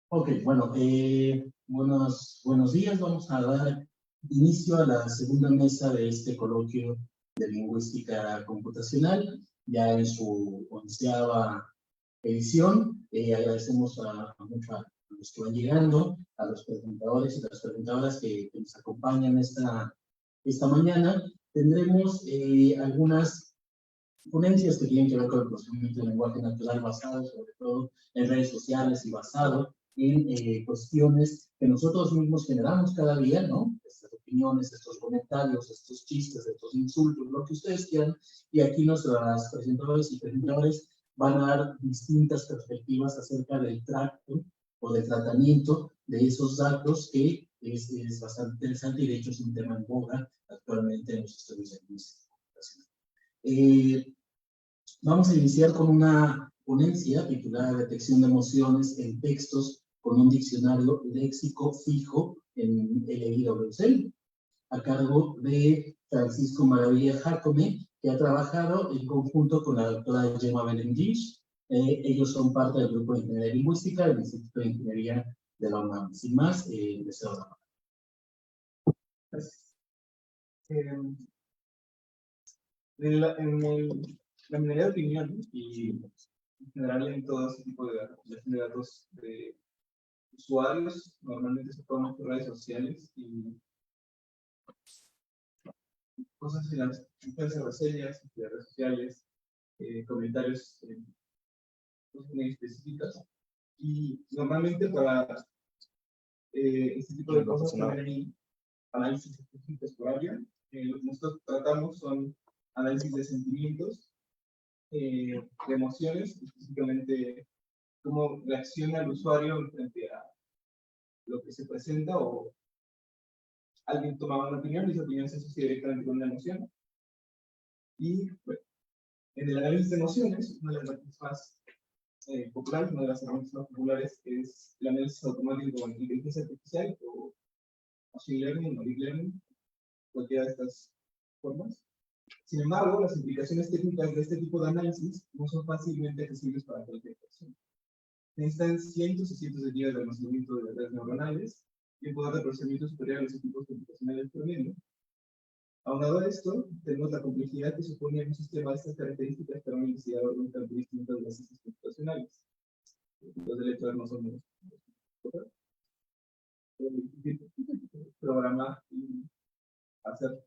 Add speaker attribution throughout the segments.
Speaker 1: Ok, bueno, buenos días. Vamos a dar inicio a la segunda mesa de este coloquio de lingüística computacional, ya en su 11ª edición. Agradecemos mucho a los que van llegando, a los presentadores y las presentadoras que nos acompañan esta mañana. Tendremos algunas ponencias que tienen que ver con el procesamiento del lenguaje natural basado sobre todo en redes sociales y basado en cuestiones que nosotros mismos generamos cada día, ¿no? Estas opiniones, estos comentarios, estos chistes, estos insultos, lo que ustedes quieran. Y aquí nuestras presentadoras y presentadores van a dar distintas perspectivas acerca del tracto o del tratamiento de esos datos, que es bastante interesante y de hecho es un tema en boga actualmente en los estudios de lingüística computacional. Vamos a iniciar con una ponencia titulada Detección de emociones en textos con un diccionario léxico fijo en LIWC, a cargo de Francisco Maravilla Jacome, que ha trabajado en conjunto con la doctora Gemma Belenguich. Ellos son parte del grupo de Ingeniería Lingüística del Instituto de Ingeniería de la UNAM. Sin más, deseo la palabra.
Speaker 2: Gracias. La minería de opinión y en general en todo ese tipo de datos de usuarios normalmente se toman por redes sociales y cosas en las reseñas de redes sociales, comentarios, cosas muy específicas. Y normalmente para este tipo de cosas también hay análisis específicos por área. Lo que nosotros tratamos son análisis de sentimientos, de emociones, específicamente cómo reacciona el usuario frente a lo que se presenta, o alguien toma una opinión y esa opinión se asocia directamente con una emoción. Y bueno, en el análisis de emociones, una de las herramientas más populares, una de las herramientas más populares es el análisis automático con inteligencia artificial o machine learning o deep learning, cualquiera de estas formas. Sin embargo, las implicaciones técnicas de este tipo de análisis no son fácilmente accesibles para cualquier persona. Necesitan cientos y cientos de gigas de almacenamiento de redes neuronales y un poder de procesamiento superior a los equipos computacionales promedio. Aunado a esto, tenemos la complejidad que supone un sistema de estas características para un investigador muy tan distinto de las ciencias computacionales. Los de letras no son programar y hacer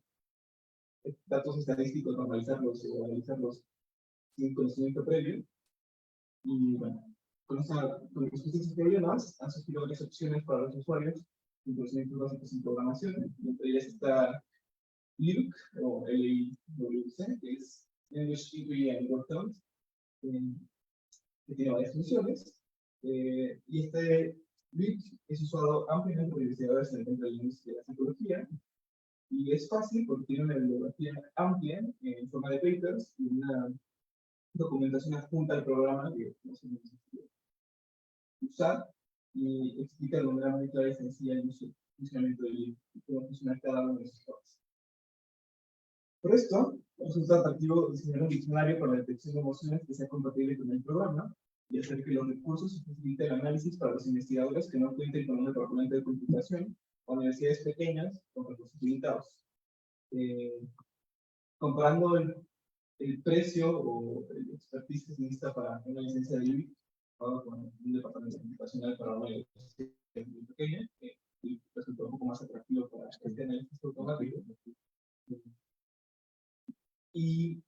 Speaker 2: datos estadísticos, normalizarlos o analizarlos sin conocimiento previo. Y bueno, con estos problemas han surgido varias opciones para los usuarios en conocimientos básicos en programación. Entre ellas está LIWC o LIWC, que es Language Inquiry and Workaround, que tiene varias funciones. Y este LIWC es usado ampliamente por investigadores en el campo de la lingüística y la psicología. Y es fácil porque tiene una bibliografía amplia en forma de papers y una documentación adjunta al programa que no se necesita usar, y explica de manera muy clara y sencilla el funcionamiento del libro y cómo funciona cada uno de esos pasos. Por esto, resulta atractivo diseñar un diccionario para la detección de emociones que sea compatible con el programa y hacer que los recursos faciliten el análisis para los investigadores que no cuenten con un departamento de computación o universidades pequeñas con recursos limitados. Comparando el precio o el expertise que se necesita para una licencia de LIWC con un departamento computacional para una universidad muy pequeña, resulta un poco más atractivo para este análisis automático. Y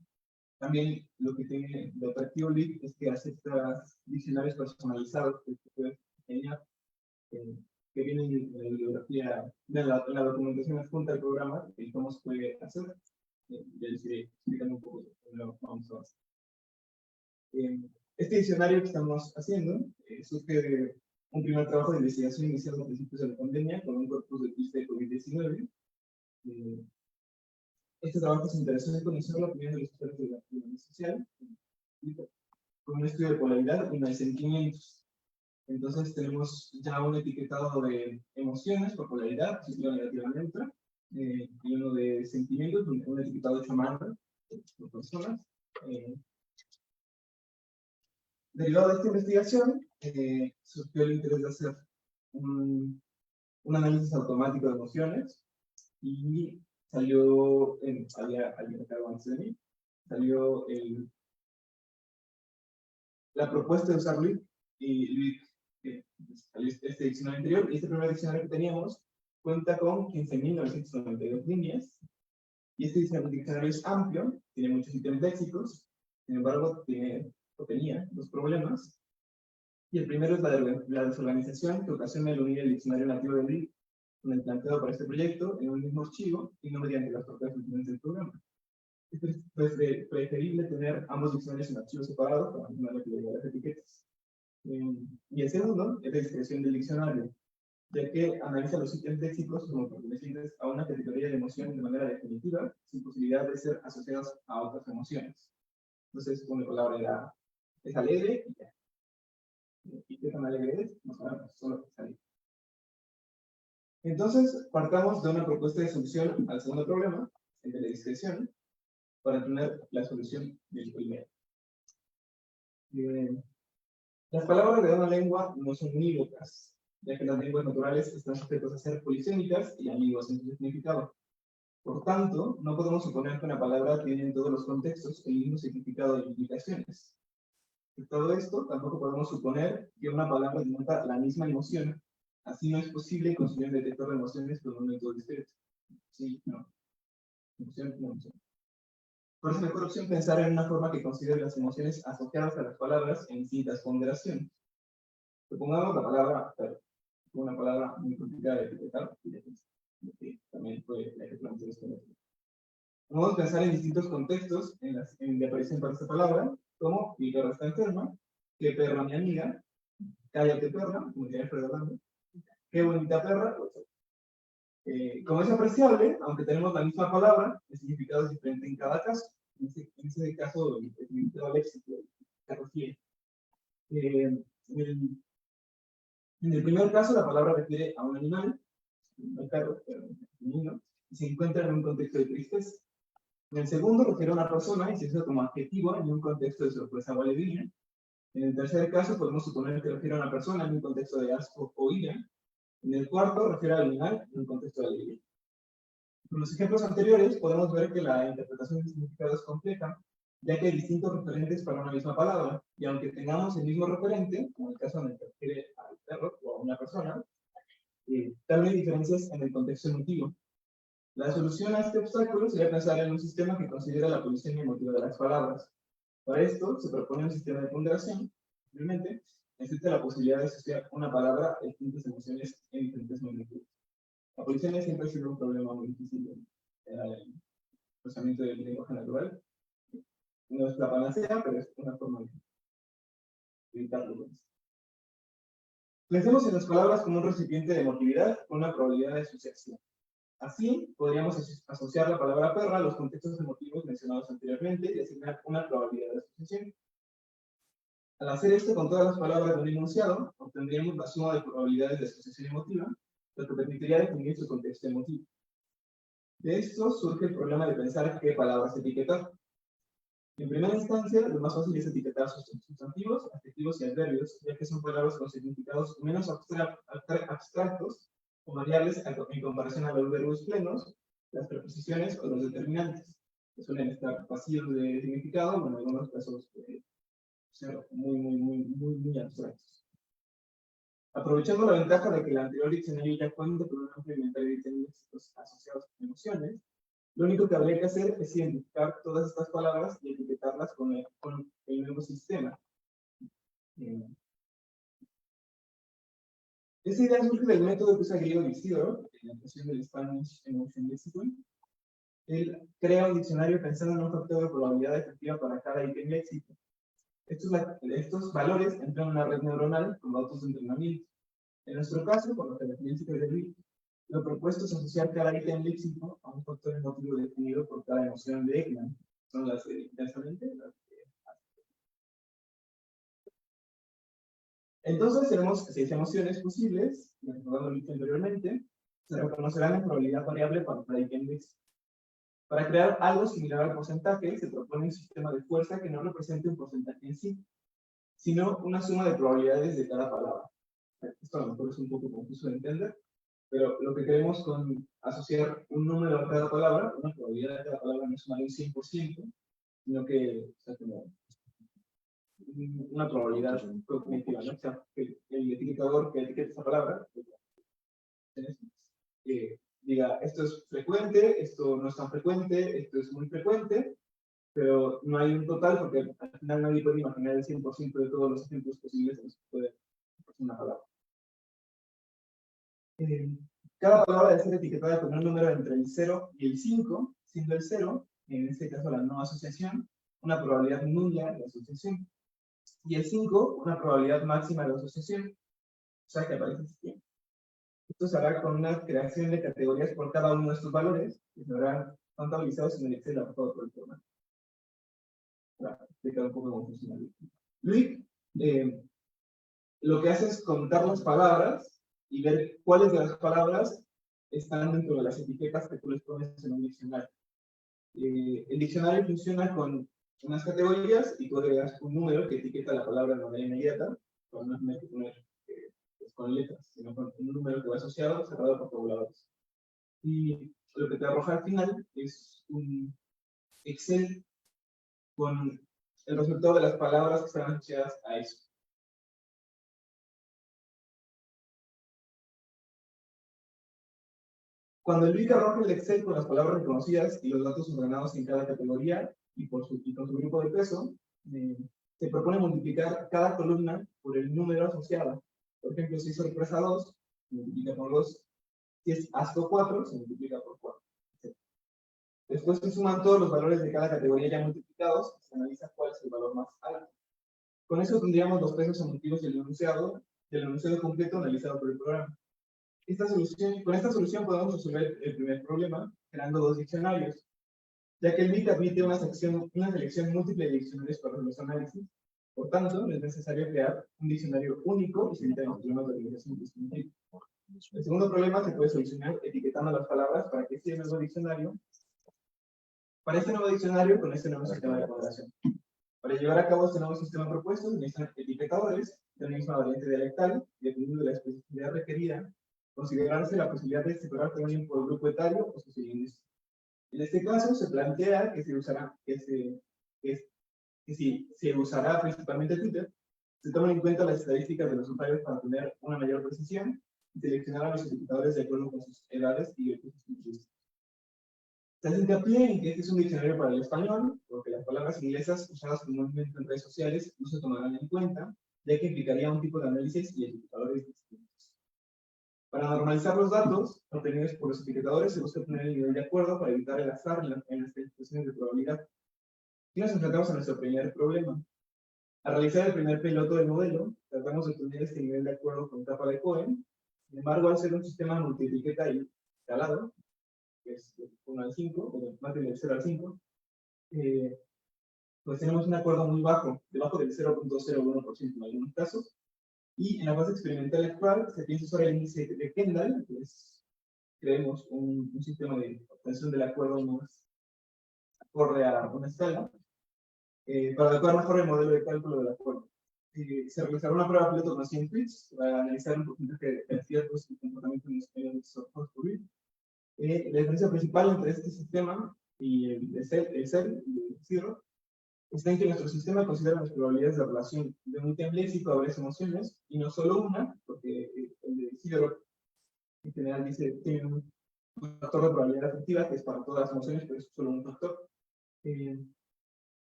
Speaker 2: también lo que tiene de atractivo LIWC es que acepta diccionarios personalizados que puedes enseñar, que vienen en la bibliografía, de la documentación adjunta al programa, y cómo se puede hacer. Ya les iré explicando un poco cómo vamos a hacer. Este diccionario que estamos haciendo surge de un primer trabajo de investigación iniciado a principios de la pandemia con un corpus de quiz de COVID-19. Este trabajo se interesó en conocer la opinión de los usuarios de la comunidad social con un estudio de polaridad y de sentimientos. Entonces tenemos ya un etiquetado de emociones por polaridad, positiva, negativa, neutra, y uno de sentimientos, un etiquetado hecho a mano por personas. Derivado de esta investigación, surgió el interés de hacer un análisis automático de emociones y salió, había alguien a cargo antes de mí, salió la propuesta de usar LUIC y LUIC, este diccionario anterior, y este primer diccionario que teníamos cuenta con 15.992 líneas, y este diccionario es amplio, tiene muchos ítems léxicos, sin embargo tenía dos problemas, y el primero es la desorganización que ocasiona el unir el diccionario nativo de LUIC con el planteado para este proyecto en un mismo archivo y no mediante las propias funciones del programa. Es preferible tener ambos diccionarios en archivos separados para no manipulación de las etiquetas. Y el segundo es la discreción del diccionario, ya que analiza los ítems léxicos como pertenecientes a una categoría de emociones de manera definitiva, sin posibilidad de ser asociados a otras emociones. Entonces, una palabra es alegre y ya. ¿Y qué tan alegre es? No sabemos, solo es alegre. Entonces, partamos de una propuesta de solución al segundo problema, el de la discreción, para tener la solución del primero. Las palabras de una lengua no son unívocas, ya que las lenguas naturales están sujetas a ser polisémicas y ambiguas en su significado. Por tanto, no podemos suponer que una palabra tiene en todos los contextos el mismo significado y implicaciones. De todo esto, tampoco podemos suponer que una palabra denota la misma emoción. Así no es posible construir un detector de emociones con un método discreto. Sí, no. Emoción, no emoción. Por eso es mejor opción pensar en una forma que considere las emociones asociadas a las palabras en distintas ponderaciones. Supongamos la palabra perro, una palabra muy complicada de etiquetar, que también fue la que planteó este método. Vamos a pensar en distintos contextos en que aparecen para esta palabra, como mi perra está enferma, qué perra mi amiga, cállate perra, como diría Alfredo Lando, qué bonita perra, como es apreciable, aunque tenemos la misma palabra, el significado es diferente en cada caso. En ese caso, el significado léxico se refiere. En el primer caso, la palabra refiere a un animal, un perro, un niño, y se encuentra en un contexto de tristeza. En el segundo, refiere a una persona y se usa como adjetivo en un contexto de sorpresa o alegría. En el tercer caso, podemos suponer que refiere a una persona en un contexto de asco o ira. En el cuarto, refiere al animal en un contexto de alegría. Con los ejemplos anteriores, podemos ver que la interpretación del significado es compleja, ya que hay distintos referentes para una misma palabra, y aunque tengamos el mismo referente, como el caso en el que refiere al perro o a una persona, también hay diferencias en el contexto emotivo. La solución a este obstáculo sería pensar en un sistema que considera la posición emotiva de las palabras. Para esto, se propone un sistema de ponderación. Simplemente, existe la posibilidad de asociar una palabra a distintas emociones en diferentes magnitudes. La posición siempre ha sido un problema muy difícil en el procesamiento del lenguaje natural. No es la panacea, pero es una forma de evitarlo. Pensemos en las palabras como un recipiente de emotividad con una probabilidad de asociación. Así, podríamos asociar la palabra perra a los contextos emotivos mencionados anteriormente y asignar una probabilidad de asociación. Al hacer esto con todas las palabras de un enunciado, obtendríamos la suma de probabilidades de asociación emotiva, lo que permitiría definir su contexto emotivo. De esto surge el problema de pensar qué palabras etiquetar. En primera instancia, lo más fácil es etiquetar sustantivos, adjetivos y adverbios, ya que son palabras con significados menos abstractos o variables en comparación a los verbos plenos, las preposiciones o los determinantes, que suelen estar vacíos de significado, o en algunos casos ser muy abstractos. Aprovechando la ventaja de que el anterior diccionario ya cuenta con un amplio inventario de ítems asociados con emociones, lo único que habría que hacer es identificar todas estas palabras y etiquetarlas con el nuevo sistema. Esta idea surge del método que usa Griego Isidoro, en la creación del Spanish Emotion Lexicon. Él crea un diccionario pensando en un factor de probabilidad efectiva para cada ítem léxico. Estos valores entran en una red neuronal con datos de entrenamiento. En nuestro caso, por lo que referencia de Luis, lo propuesto es asociar cada ítem léxico a un factor emotivo definido por cada emoción de Ekman. Son las intensamente. Entonces tenemos 6 emociones posibles, recordando lo dicho anteriormente, se reconocerán en probabilidad variable para cada ítem léxico. Para crear algo similar al porcentaje, se propone un sistema de fuerza que no represente un porcentaje en sí, sino una suma de probabilidades de cada palabra. Esto a lo mejor es un poco confuso de entender, pero lo que queremos con asociar un número a cada palabra, una probabilidad de cada palabra no es sumar un 100%, sino que, o sea, como una probabilidad cognitiva, ¿no? O sea, que el etiquetador que etiqueta esa palabra, diga, esto es frecuente, esto no es tan frecuente, esto es muy frecuente, pero no hay un total porque al final nadie puede imaginar el 100% de todos los ejemplos posibles en los que puede una palabra. Cada palabra debe ser etiquetada con un número entre el 0 y el 5, siendo el 0, en este caso la no asociación, una probabilidad nula de asociación, y el 5, una probabilidad máxima de asociación, o sea que aparece aquí. Esto se hará con una creación de categorías por cada uno de estos valores, que se verán contabilizados en el Excel arrojado por el programa. Para explicar un poco cómo funciona Luis, lo que hace es contar las palabras y ver cuáles de las palabras están dentro de las etiquetas que tú les pones en un diccionario. El diccionario funciona con unas categorías y tú agregas un número que etiqueta la palabra de manera inmediata, pero no tienes que poner con letras, sino con un número que va asociado, cerrado por tabuladores. Y lo que te arroja al final es un Excel con el resultado de las palabras que están asociadas a eso. Cuando el BIC arroja el Excel con las palabras reconocidas y los datos ordenados en cada categoría y con su grupo de peso, se propone multiplicar cada columna por el número asociado. Por ejemplo, si es sorpresa 2, se multiplica por 2. Si es asco 4, se multiplica por 4. Después se suman todos los valores de cada categoría ya multiplicados y se analiza cuál es el valor más alto. Con eso tendríamos los pesos emotivos del enunciado completo analizado por el programa. Con esta solución podemos resolver el primer problema, creando dos diccionarios, ya que el BIC admite una selección múltiple de diccionarios para los análisis. Por tanto, no es necesario crear un diccionario único y se evitan los problemas de organización distintiva. El segundo problema se puede solucionar etiquetando las palabras para este nuevo diccionario, con este nuevo sistema de cuadración. Para llevar a cabo este nuevo sistema propuesto, se necesitan etiquetadores de la misma variante dialectal, dependiendo de la especificidad requerida, considerarse la posibilidad de separar también por grupo etario o sociolingüístico. En este caso, se plantea que se usará principalmente Twitter, se toman en cuenta las estadísticas de los usuarios para tener una mayor precisión y seleccionar a los etiquetadores de acuerdo con sus edades y recursos lingüísticos. Se hace hincapié en que este es un diccionario para el español, porque las palabras inglesas usadas comúnmente en redes sociales no se tomarán en cuenta, ya que implicaría un tipo de análisis y etiquetadores distintos. Para normalizar los datos obtenidos por los etiquetadores, se busca obtener el nivel de acuerdo para evitar el azar en las calificaciones de probabilidad. Y nos enfrentamos a nuestro primer problema. Al realizar el primer piloto del modelo, tratamos de obtener este nivel de acuerdo con capa de Cohen. Sin embargo, al ser un sistema multipliqueta y escalado, que es 1 al 5, más del 0 al 5, pues tenemos un acuerdo muy bajo, debajo del 0.01% en algunos casos. Y en la fase experimental actual se piensa usar el índice de Kendall, que es, creemos, un sistema de obtención del acuerdo más acorde a una escala, para adecuar mejor el modelo de cálculo del acuerdo. Se realizará una prueba piloto con 100 tweets para analizar un porcentaje de aciertos y comportamiento en los medios de software. La diferencia principal entre este sistema y el CEL y el CIRO está en que nuestro sistema considera las probabilidades de relación de un ítem léxico a varias emociones, y no solo una, porque el de CIRO en general tiene un factor de probabilidad afectiva que es para todas las emociones, pero es solo un factor.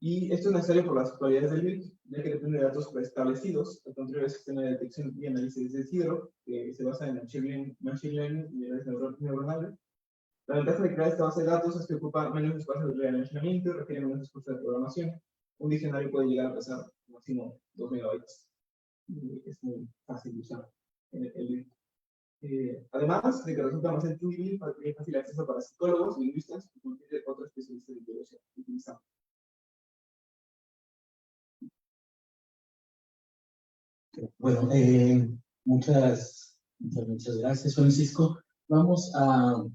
Speaker 2: Y esto es necesario por las cualidades del BIC, ya que depende de datos preestablecidos, al contrario del sistema de detección y análisis de CIRO, que se basa en machine learning y redes neuronales. La ventaja de crear esta base de datos es que ocupa menos espacio de almacenamiento y requiere menos esfuerzo de programación. Un diccionario puede llegar a pesar máximo 2 megabytes. Es muy fácil de usar además de que resulta más entendible y fácil acceso para psicólogos, lingüistas y cualquier otro especialista de biología utilizado.
Speaker 1: Bueno, muchas gracias, Francisco. Vamos a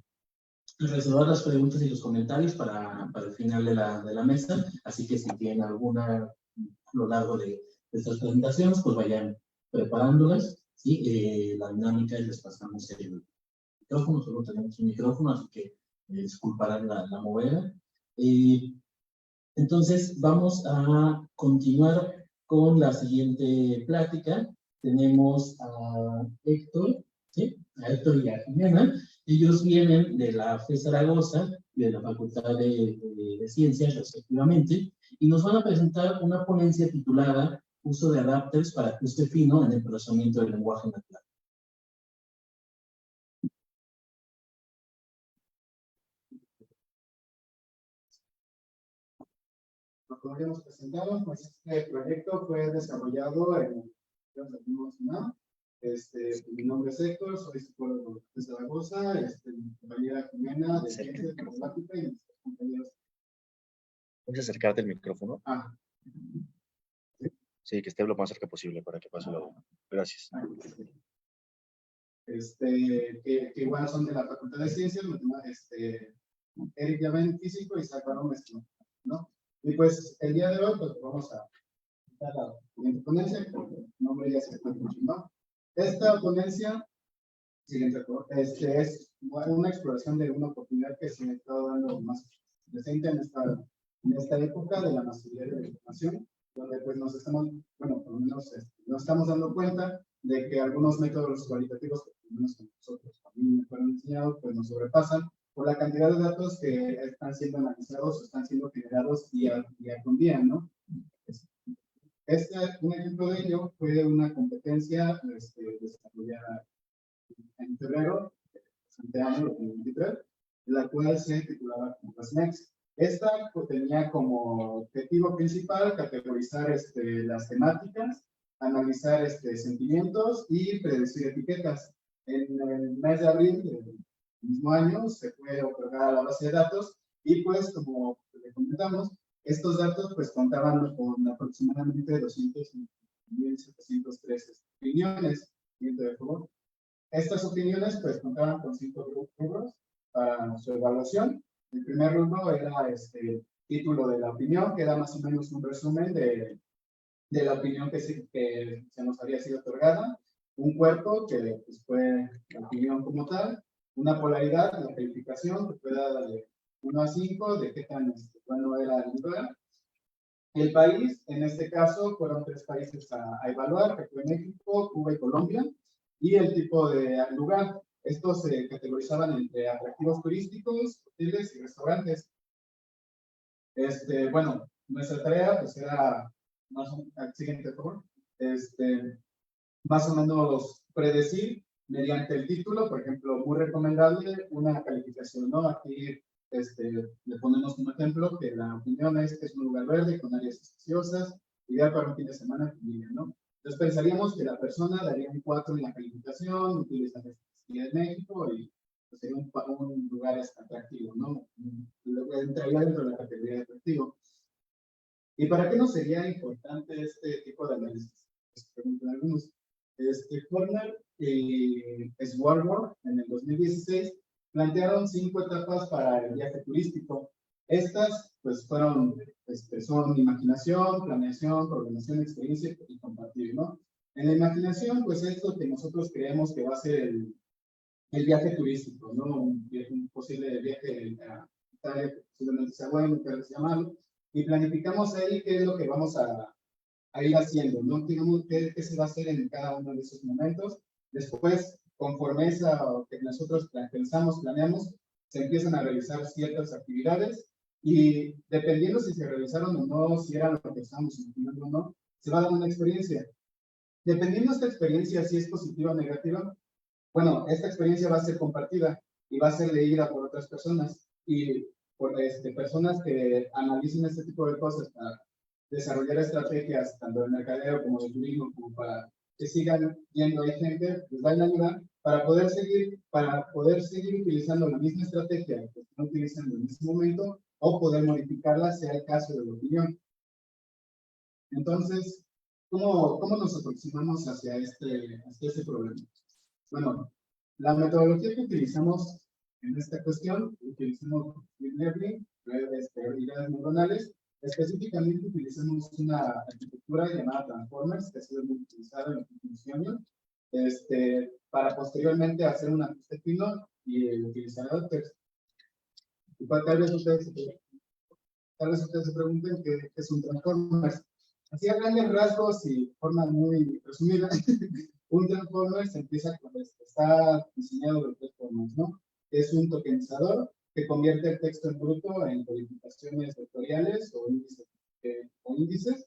Speaker 1: reservar las preguntas y los comentarios para el final de la mesa, así que si tienen alguna a lo largo de estas presentaciones, pues vayan preparándolas, ¿sí? La dinámica es les pasamos el micrófono, solo tenemos un micrófono, así que disculparán la movida. Entonces, vamos a continuar con la siguiente plática. Tenemos a Héctor, ¿sí? A Héctor y a Jimena. Ellos vienen de la FE Zaragoza y de la Facultad de Ciencias, respectivamente, y nos van a presentar una ponencia titulada Uso de adapters para ajuste fino en el procesamiento del lenguaje natural.
Speaker 3: Como ya hemos presentado, pues este proyecto fue desarrollado en ¿no? Mi nombre es Héctor, soy psicólogo de Zaragoza, mi compañera Jimena de Ciencias de Informática y nuestros compañeros.
Speaker 4: ¿Puedes acercarte el micrófono?
Speaker 3: Ah.
Speaker 4: Sí, que esté lo más cerca posible para que pase la voz. Gracias.
Speaker 3: Que igual son de la Facultad de Ciencias, Eric Llaven, físico, y Isaac Barón, ¿no? Y pues el día de hoy pues vamos a dar la siguiente ponencia, que el nombre ya se encuentra mucho, ¿no? Esta ponencia siguiente, es una exploración de una oportunidad que se ha estado dando más presente en esta época de la masividad de la información, donde pues nos estamos, bueno, por lo menos nos estamos dando cuenta de que algunos métodos cualitativos que por lo menos nosotros a mí me fueron enseñados, pues nos sobrepasan por la cantidad de datos que están siendo analizados o están siendo generados día con día, ¿no? Un ejemplo de ello fue una competencia desarrollada en febrero de año 2023, la cual se titulaba CompassNext. Esta tenía como objetivo principal categorizar las temáticas, analizar sentimientos y predecir etiquetas. En el mes de abril del mismo año se fue otorgada la base de datos y pues como le comentamos, estos datos pues contaban con aproximadamente 200.703 opiniones. De favor. Estas opiniones pues contaban con 5 rubros para su evaluación. El primer rubro era título de la opinión, que era más o menos un resumen de la opinión que se nos había sido otorgada. Un cuerpo, que pues, fue la opinión como tal. Una polaridad, la calificación, que fue dada de 1 a 5, de qué tan bueno era el lugar. El país, en este caso, fueron 3 países a evaluar, que fue México, Cuba y Colombia, y el tipo de lugar. Estos se categorizaban entre atractivos turísticos, hoteles y restaurantes. Bueno, nuestra tarea pues era, siguiente, por favor, más o menos predecir mediante el título, por ejemplo, muy recomendable una calificación, ¿no? Aquí le ponemos un ejemplo que la opinión es que es un lugar verde con áreas espaciosas, ideal para un fin de semana en familia, ¿no? Entonces pensaríamos que la persona daría un 4 en la calificación, utiliza la Ciudad de México y pues, sería un lugar atractivo, ¿no? Entraría dentro de la categoría de atractivo. ¿Y para qué nos sería importante este tipo de análisis? Pues preguntan algunos. Horner y Swartworth en el 2016 plantearon 5 etapas para el viaje turístico. Estas, pues, son imaginación, planeación, programación, experiencia y compartir, ¿no? En la imaginación, pues, es lo que nosotros creemos que va a ser el viaje turístico, ¿no? Un posible viaje a Italia, que posiblemente sea bueno, que sea malo, y planificamos ahí qué es lo que vamos a ir haciendo, ¿no? Digamos, qué se va a hacer en cada uno de esos momentos. Después, conforme esa que nosotros pensamos, planeamos, se empiezan a realizar ciertas actividades y dependiendo si se realizaron o no, si era lo que estábamos imaginando o no, se va a dar una experiencia. Dependiendo de esta experiencia, si es positiva o negativa, bueno, esta experiencia va a ser compartida y va a ser leída por otras personas y por personas que analicen este tipo de cosas para desarrollar estrategias tanto de mercadeo como de turismo, como para que sigan yendo ahí gente, les van a ayudar para poder seguir utilizando la misma estrategia que están utilizando en este momento o poder modificarla sea el caso de la opinión. Entonces, ¿cómo nos aproximamos hacia este problema? Bueno, la metodología que utilizamos en esta cuestión, utilizamos Deep Learning, redes neuronales, Específicamente utilizamos una arquitectura llamada Transformers, que ha sido muy utilizada en los últimos años, para posteriormente hacer un ajuste fino y utilizar adapters. Y tal vez ustedes se pregunten qué es un Transformers. Así a grandes rasgos y de forma muy resumida, un Transformer se empieza cuando está diseñado de tres formas, ¿no? Es un tokenizador que convierte el texto en bruto en codificaciones vectoriales o índices,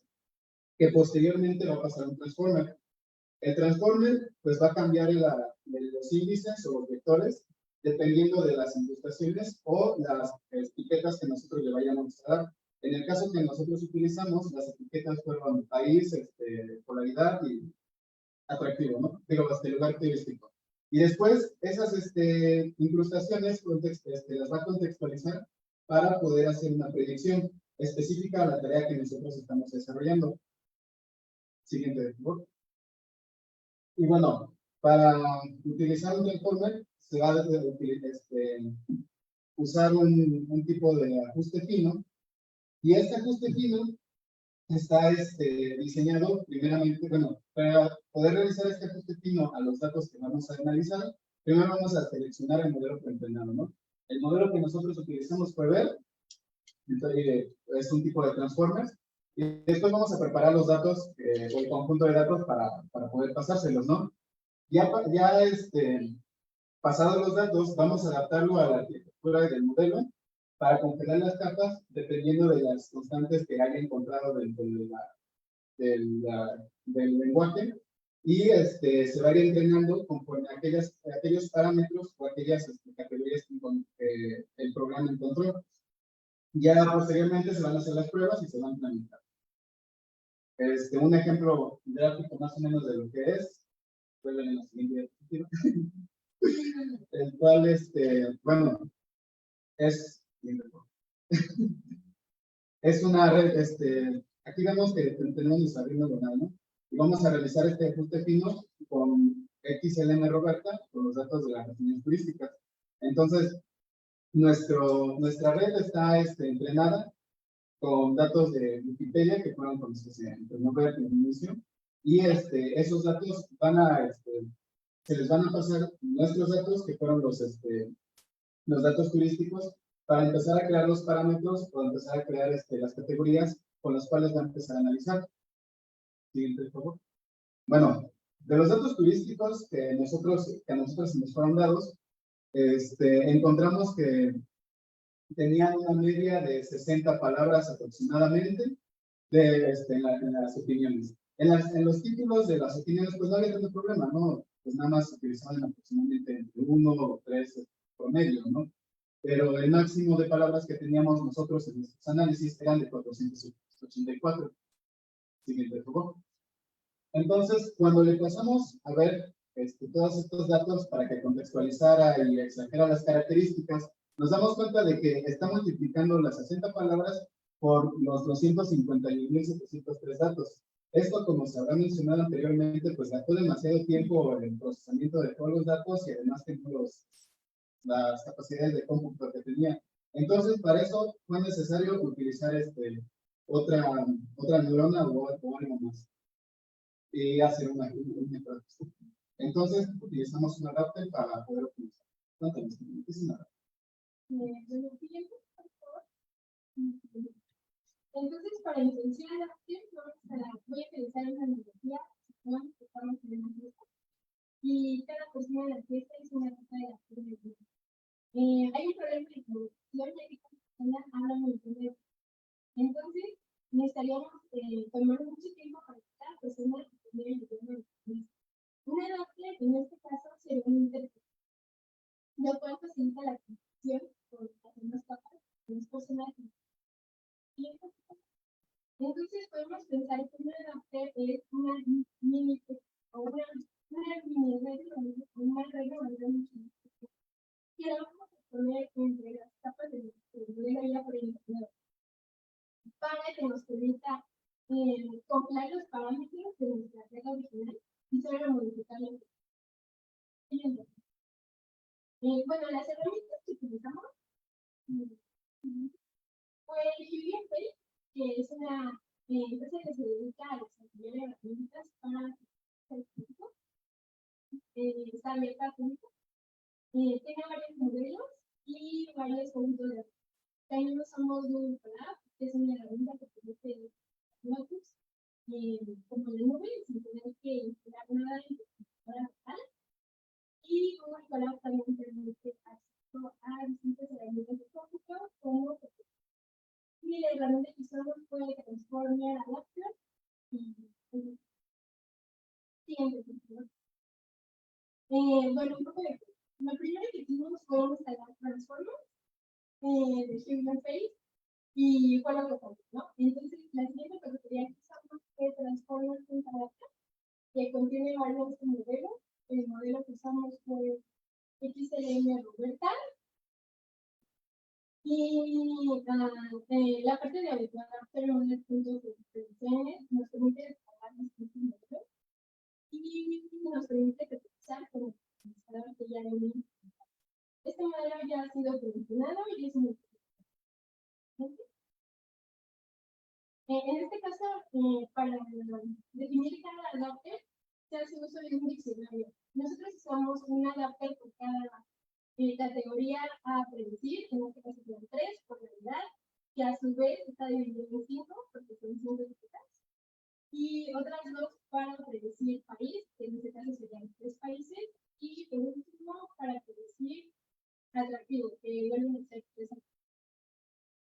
Speaker 3: que posteriormente va a pasar a un Transformer. El Transformer pues va a cambiar los índices o los vectores dependiendo de las incrustaciones o las etiquetas que nosotros le vayamos a dar. En el caso que nosotros utilizamos, las etiquetas fueron país, polaridad y atractivo, ¿no? Digo, lugar turístico. Y después, esas incrustaciones las va a contextualizar para poder hacer una predicción específica a la tarea que nosotros estamos desarrollando. Siguiente, por favor. Y bueno, para utilizar un transformer, se va a usar un tipo de ajuste fino. Y este ajuste fino está diseñado primeramente, bueno, para poder realizar este ajuste fino a los datos que vamos a analizar, primero vamos a seleccionar el modelo preentrenado, ¿no? El modelo que nosotros utilizamos fue ver, es un tipo de transformers, y después vamos a preparar los datos, o el conjunto de datos para poder pasárselos, ¿no? Ya pasados los datos, vamos a adaptarlo a la arquitectura del modelo para congelar las capas dependiendo de las constantes que haya encontrado dentro del lenguaje y se va a ir entrenando conforme a aquellos parámetros o aquellas categorías que el programa encontró. Ya posteriormente se van a hacer las pruebas y se van a implementar. Un ejemplo gráfico más o menos de lo que es, pueden ver en la siguiente diapositiva, el cual, bueno, es una red, aquí vemos que tenemos nuestra red neuronal, ¿no? Y vamos a realizar este ajuste fino con XLM Roberta, con los datos de las reseñas turísticas. Entonces, nuestra red está entrenada con datos de Wikipedia, que fueron con los que se entrenó Roberta en el inicio, y esos datos se les van a pasar nuestros datos, que fueron los datos turísticos, para empezar a crear los parámetros o empezar a crear las categorías con las cuales va a empezar a analizar. Siguiente, por favor. Bueno, de los datos turísticos que a nosotros nos fueron dados, encontramos que tenían una media de 60 palabras aproximadamente en las opiniones. En los títulos de las opiniones, pues no había tanto problema, ¿no? Pues nada más se utilizaban aproximadamente entre 1 o 3 promedio, ¿no? Pero el máximo de palabras que teníamos nosotros en nuestros análisis eran de 484. Siguiente, por favor. Entonces, cuando le pasamos a ver todos estos datos para que contextualizara y extrajera las características, nos damos cuenta de que está multiplicando las 60 palabras por los 251.703 datos. Esto, como se habrá mencionado anteriormente, pues gastó demasiado tiempo en el procesamiento de todos los datos y además tengo las capacidades de cómputo que tenía. Entonces, para eso fue necesario utilizar otra neurona o algo más y hacer una entonces utilizamos un adapter para poder utilizar. Cuéntanos, ¿qué es un adapter?
Speaker 5: Entonces, para introducir el adapter, voy a utilizar una analogía que estamos en una fiesta y cada persona de la fiesta es una cosa de la fiesta. Hay un problema de producción ya que cada persona habla muy bien. Entonces, necesitaríamos tomar mucho tiempo para que cada persona entendiera el idioma de la fiesta. Un adapter, en este caso, sería un intérprete, lo cual facilita la comunicación con las demás capas de los personajes. Entonces podemos pensar que un adapter es una mini o una mini regla o una regla que la vamos a poner entre las capas de la vida por internet para que nos permita congelar los parámetros de nuestra regla original y solo modificarlos. Bueno, las herramientas que utilizamos fue el GBFA, que es una empresa que se dedica a desarrollar herramientas para el público. Está abierta al público. Tiene varios modelos y varios puntos de apoyo. También usamos Google Colab, que es una herramienta que permite notebooks como en la nube, sin tener que instalar nada en la computadora local. Y Google Colab también permite acceso a distintas herramientas de cómputo, como y la herramienta que usamos fue Transformer Adapter y siguiente título. Bueno, un poco de lo primero que hicimos fue instalar Transformer de Human Face y fue lo que pasó, ¿no? Entonces, la siguiente categoría que usamos fue Transformer.adapter, que contiene varios modelos. El modelo que usamos fue XLM Roberta. Y la parte de adapter unos puntos de predicciones nos permite descargar distintos modelos y nos permite utilizar como administrador que ya venía. Este modelo ya ha sido promocionado y es muy importante. En este caso, para definir cada adapter, se hace uso de un diccionario. Nosotros usamos un adapter por cada categoría a predecir, en este caso son 3 por realidad, que a su vez está dividido en 5, porque son 5 etiquetas, y otras 2 para predecir país, que en este caso serían 3 países, y por último para predecir atractivo, que vuelven a ser 3 atractivos.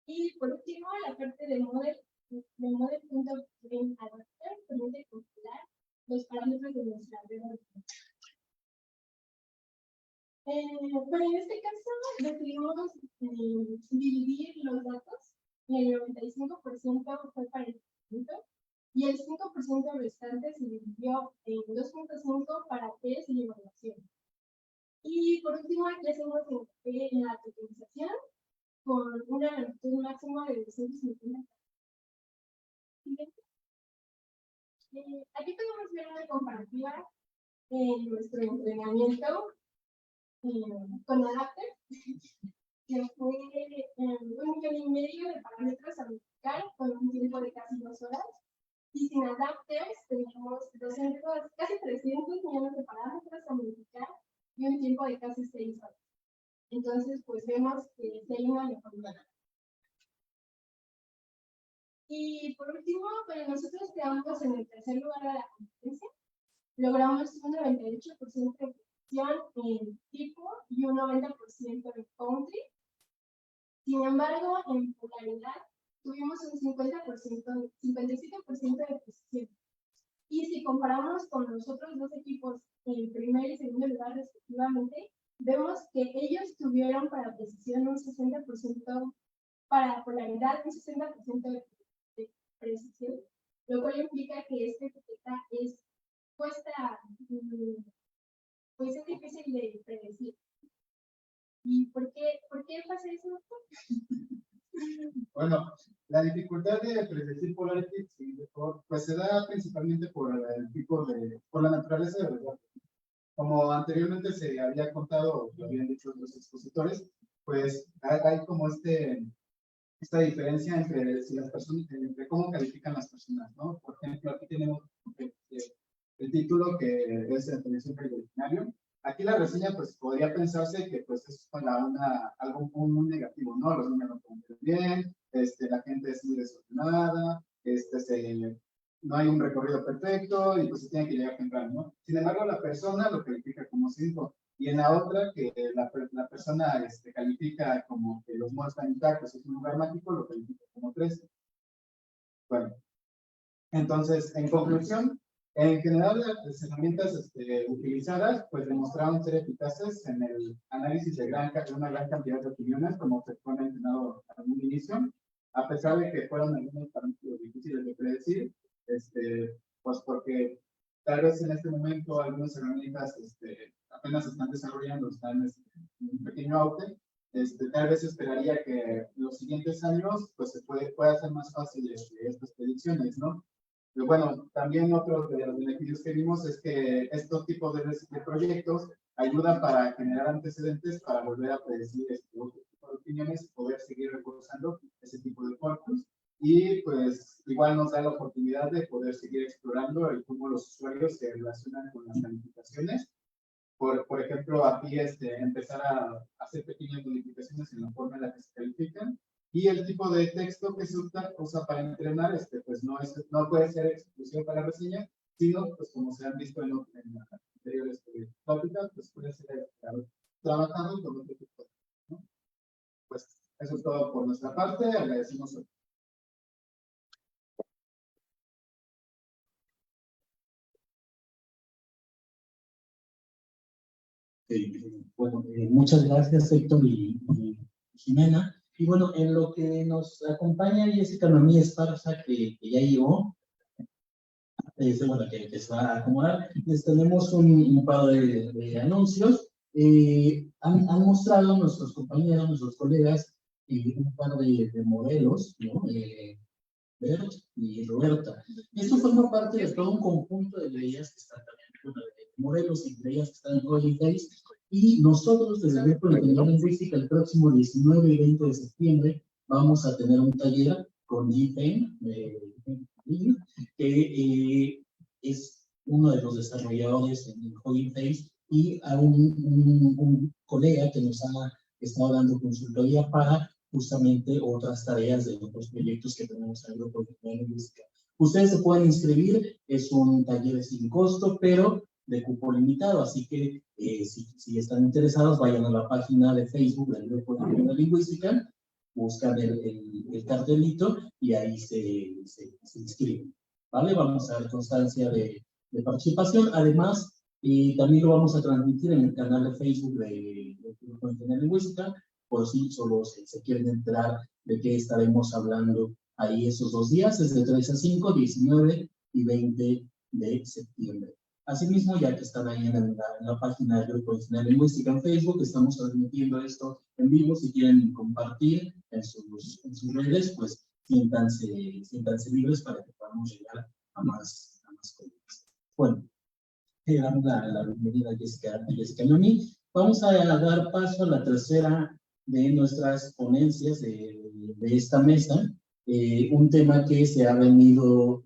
Speaker 5: Y por último, la parte de model.adapter permite compilar los parámetros de nuestra red. Pero en este caso decidimos dividir los datos. El 95% fue para el tratamiento y el 5% restante se dividió en 2.5 para test y evaluación. Y por último, aquí hacemos hincapié en la tokenización con una longitud máxima de 250. Aquí podemos ver una comparativa en nuestro entrenamiento con adapter, que fue 1,5 millones de parámetros a verificar con un tiempo de casi 2 horas. Y sin adapters teníamos casi 300 millones de parámetros a verificar y un tiempo de casi 6 horas. Entonces, pues vemos que hay una mejoría. Y por último, pues nosotros quedamos en el tercer lugar de la competencia. Logramos un 98% de en tipo y un 90% en country. Sin embargo, en polaridad tuvimos un 57% de precisión. Y si comparamos con los otros dos equipos en primer y segundo lugar respectivamente, vemos que ellos tuvieron para precisión un 60%, para polaridad un 60% de precisión, lo cual implica que esta etiqueta es puesta pues es difícil de predecir. ¿Y por qué pasa eso?
Speaker 3: Bueno, la dificultad de predecir polarity pues se da principalmente por el tipo por la naturaleza de los datos. Como anteriormente se había contado, lo habían dicho los expositores, pues hay como esta diferencia entre si las personas, entre cómo califican las personas, ¿no? Por ejemplo, aquí tenemos el título que es el siempre del diccionario. Aquí la reseña, pues, podría pensarse que, pues, es para algo muy negativo, ¿no? Los números no están bien, la gente es muy desordenada, no hay un recorrido perfecto y, pues, se tiene que llegar temprano, ¿no? Sin embargo, la persona lo califica como 5. Y en la otra, que la persona califica como que los modos están intactos, es un lugar mágico, lo califica como 3. Bueno, entonces, en conclusión, en general, las herramientas utilizadas pues demostraron ser eficaces en el análisis de una gran cantidad de opiniones, como se fue mencionado en un inicio, a pesar de que fueron algunos parámetros difíciles de predecir, pues porque tal vez en este momento algunas herramientas apenas se están desarrollando, están en un pequeño auge. Tal vez esperaría que en los siguientes años pues se pueda hacer más fácil estas predicciones, ¿no? Pero bueno, también otro de los beneficios que vimos es que estos tipos de proyectos ayudan para generar antecedentes para volver a predecir otro tipo de opiniones y poder seguir reforzando ese tipo de corpus. y pues igual nos da la oportunidad de poder seguir explorando el cómo los usuarios se relacionan con las calificaciones. Por ejemplo, aquí empezar a hacer pequeñas modificaciones en la forma en la que se califican, y el tipo de texto que se usa para entrenar, pues no puede ser exclusivo para reseña, sino, pues como se han visto en las anteriores tópicas, pues puede ser trabajado con otro tipo de, ¿no? Pues eso es todo por nuestra parte, agradecemos.
Speaker 1: Bueno, muchas gracias, Héctor y Jimena. Y bueno, en lo que nos acompaña Jessica Noemí Esparza, que ya llegó, bueno, que se va a acomodar, les tenemos un par de anuncios. Han mostrado nuestros compañeros, nuestros colegas, un par de modelos, ¿no? Bert y Roberta. Esto forma parte de todo un conjunto de leyes que están también, bueno, de modelos y leyes que están en Coding Days, y nosotros desde el Grupo de Ingeniería Lingüística el próximo 19 y 20 de septiembre vamos a tener un taller con Yifeng, que es uno de los desarrolladores en Coding Days, y a un colega que nos ha estado dando consultoría para justamente otras tareas de otros proyectos que tenemos en el Grupo de Ingeniería Lingüística. Ustedes se pueden inscribir, es un taller sin costo, pero de cupo limitado, así que si están interesados, vayan a la página de Facebook del Grupo de Ingeniería Lingüística, buscan el cartelito y ahí se inscriben, ¿vale? Vamos a dar constancia de participación. Además, también lo vamos a transmitir en el canal de Facebook del Grupo de Ingeniería Lingüística, por si solo se quieren enterar de qué estaremos hablando ahí esos 2 días, es de 3 a 5, 19 y 20 de septiembre. Asimismo, ya que están ahí en la página del Grupo de Ingeniería Lingüística en Facebook, estamos transmitiendo esto en vivo. Si quieren compartir en sus redes, pues siéntanse libres para que podamos llegar a más colegas. Bueno, le damos la bienvenida a Jessica Noemí. Vamos a dar paso a la tercera de nuestras ponencias de esta mesa, un tema que se ha venido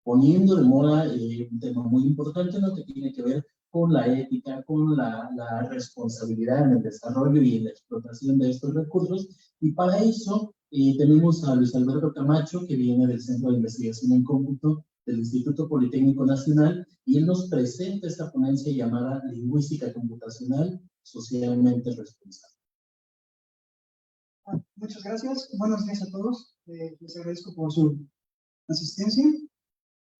Speaker 1: poniendo de moda, un tema muy importante, ¿no? Que tiene que ver con la ética, con la responsabilidad en el desarrollo y en la explotación de estos recursos. Y para eso tenemos a Luis Alberto Camacho, que viene del Centro de Investigación en Cómputo del Instituto Politécnico Nacional, y él nos presenta esta ponencia llamada Lingüística Computacional Socialmente Responsable.
Speaker 6: Muchas gracias. Buenos días a todos. Les agradezco por su asistencia.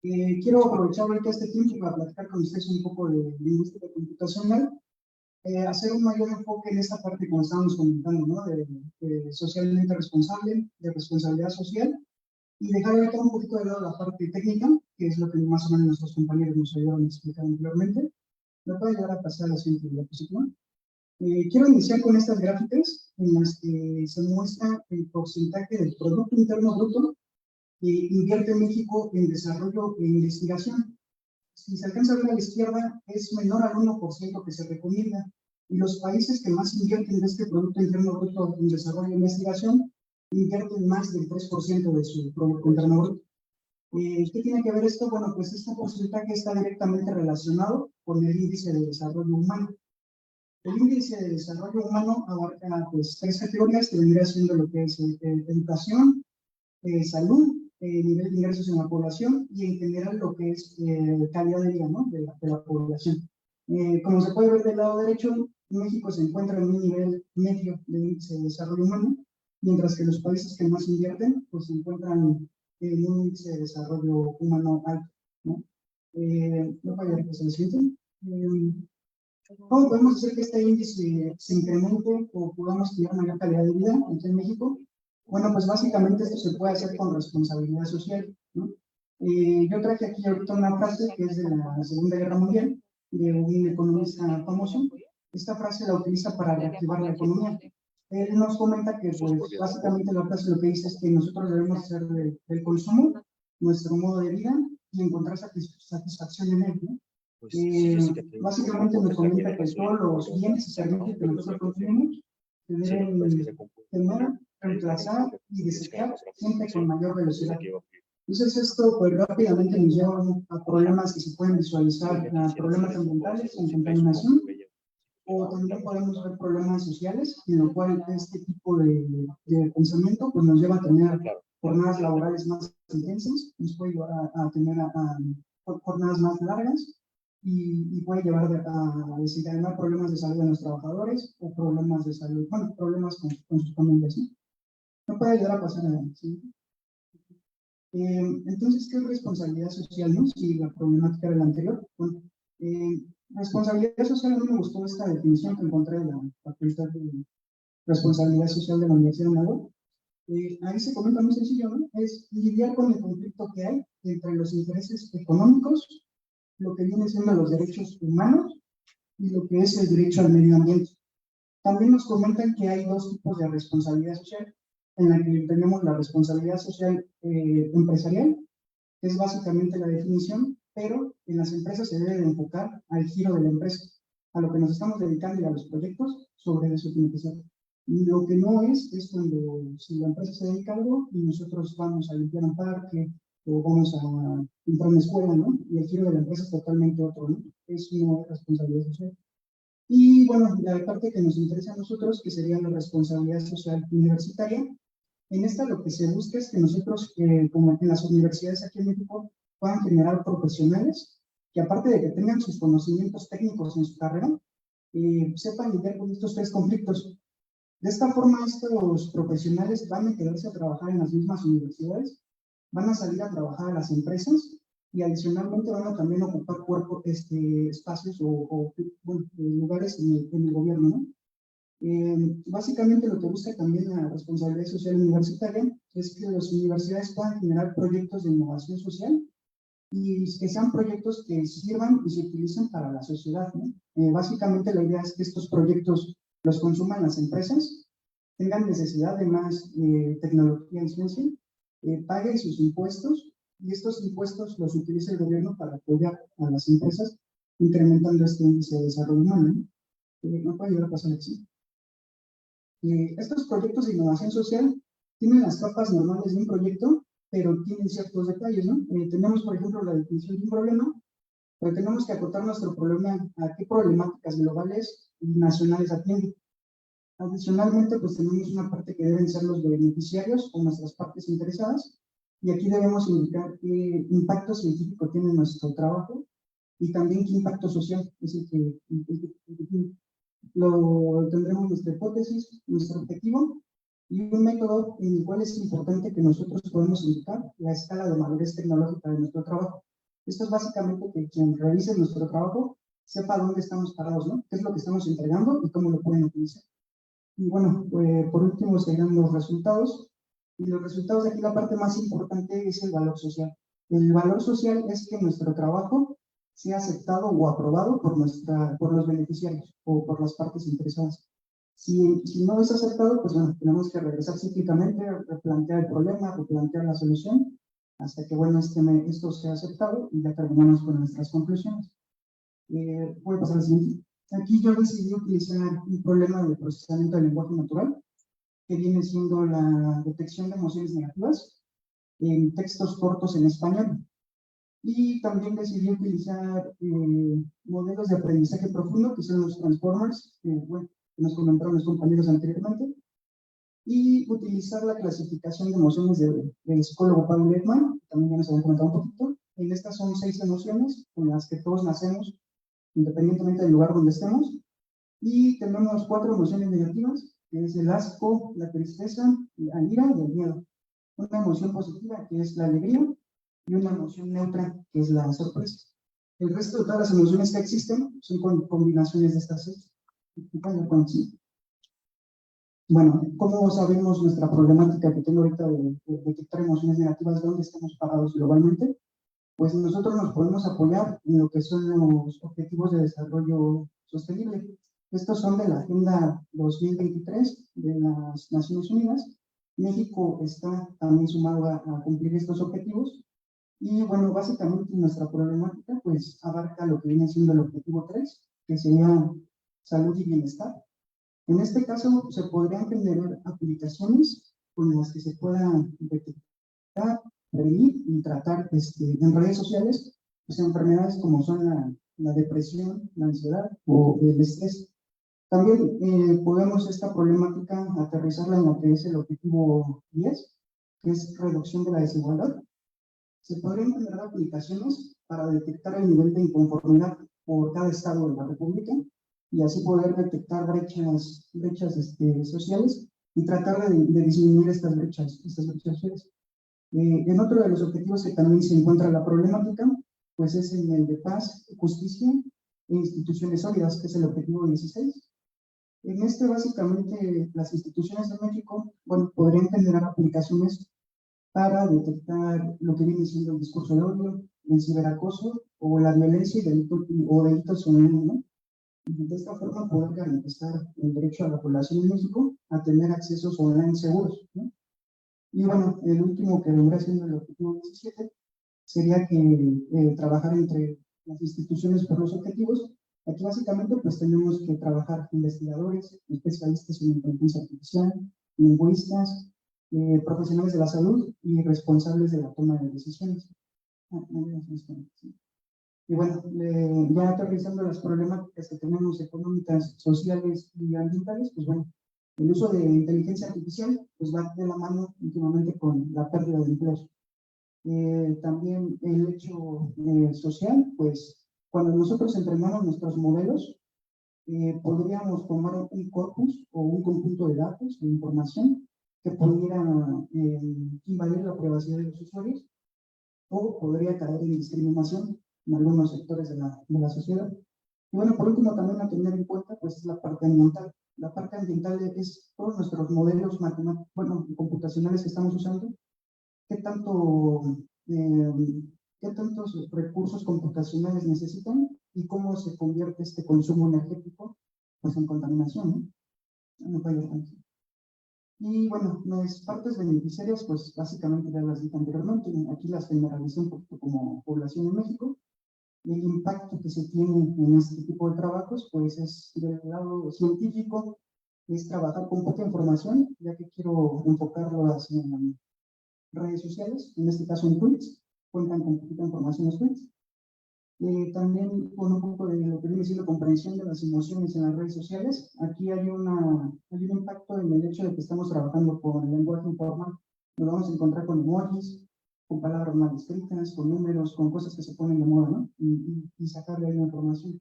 Speaker 6: Quiero aprovechar ahorita este tiempo para platicar con ustedes un poco de lingüística computacional, hacer un mayor enfoque en esta parte, como estábamos comentando, ¿no? De socialmente responsable, de responsabilidad social, y dejar ahorita un poquito de lado la parte técnica, que es lo que más o menos nuestros compañeros nos ayudaron a explicar anteriormente. ¿Me puede ayudar a pasar a la siguiente diapositiva? Quiero iniciar con estas gráficas en las que se muestra el porcentaje del Producto Interno Bruto que invierte México en desarrollo e investigación. Si se alcanza a ver a la izquierda, es menor al 1% que se recomienda, y los países que más invierten de este Producto Interno Bruto en desarrollo e investigación invierten más del 3% de su Producto Interno Bruto. ¿Qué tiene que ver esto? Bueno, pues este porcentaje está directamente relacionado con el índice de desarrollo humano. El índice de desarrollo humano abarca pues 3 categorías, que vendría siendo lo que es educación, salud, nivel de ingresos en la población, y en general lo que es calidad de vida, ¿no? de la población. Como se puede ver del lado derecho, México se encuentra en un nivel medio de índice de desarrollo humano, mientras que los países que más invierten pues se encuentran en un índice de desarrollo humano alto, ¿no? No voy a repasar el siguiente. ¿Cómo podemos hacer que este índice se incremente o podamos tener mayor calidad de vida aquí en México? Bueno, pues básicamente esto se puede hacer con responsabilidad social, ¿no? Yo traje aquí ahorita una frase que es de la Segunda Guerra Mundial, de un economista famoso. Esta frase la utiliza para reactivar la economía. Él nos comenta que, pues, básicamente la frase lo que dice es que nosotros debemos hacer del consumo nuestro modo de vida y encontrar satisfacción en él, ¿no? Básicamente nos comenta que todos los bienes y servicios que nosotros consumimos deben tener reemplazar y desechar siempre con mayor velocidad. Entonces esto pues rápidamente nos lleva a problemas que se pueden visualizar, a problemas ambientales, en contaminación, o también podemos ver problemas sociales, en lo cual este tipo de pensamiento pues nos lleva a tener jornadas laborales más intensas, nos puede llevar a tener jornadas más largas y puede llevar a desencadenar problemas de salud de los trabajadores o problemas de salud, bueno, problemas con sus familias, ¿sí? No puede llegar a pasar nada, ¿sí? Entonces, ¿qué es responsabilidad social, no? Si la problemática era la anterior. Bueno, responsabilidad social, a mí me gustó esta definición que encontré de la Facultad de Responsabilidad Social de la Universidad de Managua. Ahí se comenta muy sencillo, ¿no? Es lidiar con el conflicto que hay entre los intereses económicos, lo que viene siendo los derechos humanos y lo que es el derecho al medio ambiente. También nos comentan que hay dos tipos de responsabilidad social, en la que tenemos la responsabilidad social empresarial, que es básicamente la definición, pero en las empresas se debe de enfocar al giro de la empresa, a lo que nos estamos dedicando y a los proyectos, sobre eso tiene que ser. Y lo que no es cuando si la empresa se dedica a algo y nosotros vamos a limpiar un parque o vamos a entrar a una escuela, ¿no? Y el giro de la empresa es totalmente otro, ¿no? Es una responsabilidad social. Y bueno, la parte que nos interesa a nosotros, que sería la responsabilidad social universitaria, en esta lo que se busca es que nosotros, como en las universidades aquí en México, puedan generar profesionales que aparte de que tengan sus conocimientos técnicos en su carrera, sepan lidiar con estos tres conflictos. De esta forma, estos profesionales van a quedarse a trabajar en las mismas universidades, van a salir a trabajar a las empresas y adicionalmente van a también ocupar espacios o bueno, lugares en el gobierno, ¿no? Básicamente lo que busca también la responsabilidad social universitaria es que las universidades puedan generar proyectos de innovación social y que sean proyectos que sirvan y se utilicen para la sociedad, ¿no? Básicamente la idea es que estos proyectos los consuman las empresas, tengan necesidad de más tecnología y ciencia, paguen sus impuestos y estos impuestos los utiliza el gobierno para apoyar a las empresas, incrementando este índice de desarrollo humano, ¿no? No puede llegar a pasar así. Estos proyectos de innovación social tienen las capas normales de un proyecto, pero tienen ciertos detalles, ¿no? Tenemos, por ejemplo, la definición de un problema, pero tenemos que acotar nuestro problema a qué problemáticas globales y nacionales atiende. Adicionalmente, pues tenemos una parte que deben ser los beneficiarios o nuestras partes interesadas, y aquí debemos indicar qué impacto científico tiene nuestro trabajo y también qué impacto social es el que tendremos nuestra hipótesis, nuestro objetivo y un método en el cual es importante que nosotros podamos indicar la escala de madurez tecnológica de nuestro trabajo. Esto es básicamente que quien revise nuestro trabajo sepa dónde estamos parados, ¿no? Qué es lo que estamos entregando y cómo lo pueden utilizar. Y bueno, por último serían los resultados. Y los resultados de aquí, la parte más importante es el valor social. El valor social es que nuestro trabajo sea aceptado o aprobado por los beneficiarios o por las partes interesadas. Si no es aceptado, pues bueno, tenemos que regresar cíclicamente, replantear el problema, replantear la solución, hasta que bueno, esto sea aceptado y ya terminamos con nuestras conclusiones. Voy a pasar al siguiente. Aquí yo decidí utilizar un problema de procesamiento del lenguaje natural, que viene siendo la detección de emociones negativas en textos cortos en español. Y también decidí utilizar modelos de aprendizaje profundo, que son los Transformers, bueno, que nos comentaron los compañeros anteriormente, y utilizar la clasificación de emociones del psicólogo Pablo Ekman, que también ya nos había comentado un poquito. En estas son 6 emociones con las que todos nacemos, independientemente del lugar donde estemos, y tenemos 4 emociones negativas, que es el asco, la tristeza, la ira y el miedo. Una emoción positiva, que es la alegría, y una emoción neutra, que es la sorpresa. El resto de todas las emociones que existen son combinaciones de estas 6. Bueno, ¿cómo sabemos nuestra problemática que tengo ahorita de detectar emociones negativas, dónde estamos parados globalmente? Pues nosotros nos podemos apoyar en lo que son los objetivos de desarrollo sostenible. Estos son de la Agenda 2023 de las Naciones Unidas. México está también sumado a cumplir estos objetivos. Y bueno, básicamente nuestra problemática pues abarca lo que viene siendo el objetivo 3, que sería salud y bienestar. En este caso se podrían generar aplicaciones con las que se puedan detectar, prevenir y tratar en redes sociales pues, enfermedades como son la depresión, la ansiedad o el estrés. También podemos esta problemática aterrizarla en lo que es el objetivo 10, que es reducción de la desigualdad. Se podrían generar aplicaciones para detectar el nivel de inconformidad por cada estado de la República y así poder detectar brechas sociales y tratar de disminuir estas brechas sociales. En otro de los objetivos que también se encuentra la problemática, pues es en el de paz, justicia e instituciones sólidas, que es el objetivo 16. En este, básicamente, las instituciones de México, bueno, podrían generar aplicaciones para detectar lo que viene siendo el discurso de odio, el ciberacoso o la violencia y delitos online, ¿no? Y de esta forma poder garantizar el derecho a la población en México a tener accesos online seguros, ¿no? Y bueno, el último que vendrá siendo el objetivo 17 sería que trabajar entre las instituciones por los objetivos. Aquí básicamente pues tenemos que trabajar investigadores, especialistas en inteligencia artificial, lingüistas, profesionales de la salud y responsables de la toma de decisiones. Y bueno, ya aterrizando las problemáticas que tenemos económicas, sociales y ambientales, pues bueno, el uso de inteligencia artificial pues va de la mano últimamente con la pérdida de empleos. También el hecho social, pues cuando nosotros entrenamos nuestros modelos, podríamos tomar un corpus o un conjunto de datos, de información, que pudiera invadir la privacidad de los usuarios o podría caer en discriminación en algunos sectores de la sociedad. Y bueno, por último, también a tener en cuenta, pues es la parte ambiental. La parte ambiental es todos nuestros modelos matemáticos, bueno, computacionales que estamos usando, qué tantos recursos computacionales necesitan y cómo se convierte este consumo energético pues, en contaminación, ¿no? Y bueno, las partes beneficiarias, pues básicamente ya las dije anteriormente, aquí las generalicé un poquito como población en México. El impacto que se tiene en este tipo de trabajos, pues es del lado científico, es trabajar con poca información, ya que quiero enfocarlo hacia redes sociales, en este caso en tweets, cuentan con poquita información los tweets. También con un poco de lo que viene siendo comprensión de las emociones en las redes sociales. Aquí hay un impacto en el hecho de que estamos trabajando con lenguaje informal. Nos vamos a encontrar con emojis, con palabras mal escritas, con números, con cosas que se ponen de moda, ¿no? Y sacarle ahí la información.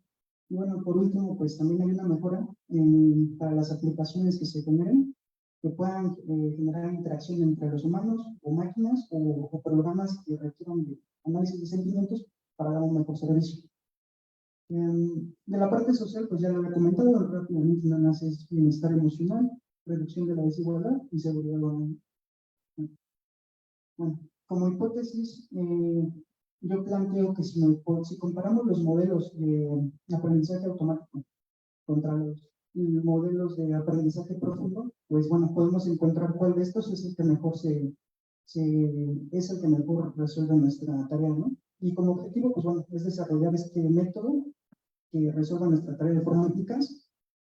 Speaker 6: Y bueno, por último, pues también hay una mejora para las aplicaciones que se generen, que puedan generar interacción entre los humanos o máquinas o programas que requieran de análisis de sentimientos para dar un mejor servicio. De la parte social, pues ya lo he comentado rápidamente, nada más es bienestar emocional, reducción de la desigualdad y seguridad online. Bueno, como hipótesis, yo planteo que si comparamos los modelos de aprendizaje automático contra los modelos de aprendizaje profundo, pues bueno, podemos encontrar cuál de estos es el que mejor es el que mejor resuelve nuestra tarea, ¿no? Y como objetivo, pues bueno, es desarrollar este método que resuelva nuestra tarea de forma eficaz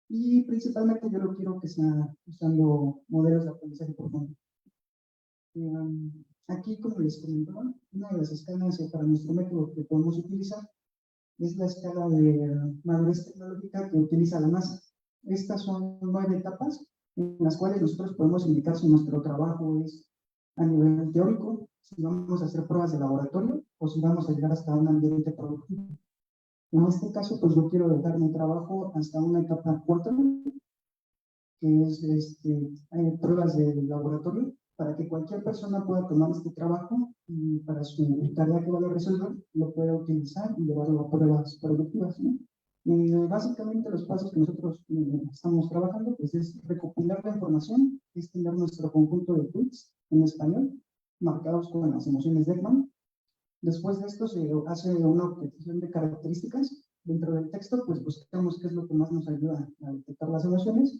Speaker 6: y principalmente yo lo quiero que sea usando modelos de aprendizaje profundo. Aquí, como les comentaba, una de las escalas para nuestro método que podemos utilizar es la escala de madurez tecnológica que utiliza la NASA. Estas son 9 etapas en las cuales nosotros podemos indicar si nuestro trabajo es a nivel teórico, si vamos a hacer pruebas de laboratorio o si vamos a llegar hasta un ambiente productivo. En este caso, pues yo quiero dejar mi trabajo hasta una etapa 4, que es pruebas de laboratorio, para que cualquier persona pueda tomar este trabajo y para su tarea que vaya a resolver lo pueda utilizar y llevarlo a pruebas productivas, ¿no? Básicamente los pasos que nosotros estamos trabajando pues es recopilar la información, es tener nuestro conjunto de tweets en español marcados con las emociones de Ekman. Después de esto se hace una objeción de características dentro del texto, pues buscamos qué es lo que más nos ayuda a detectar las emociones.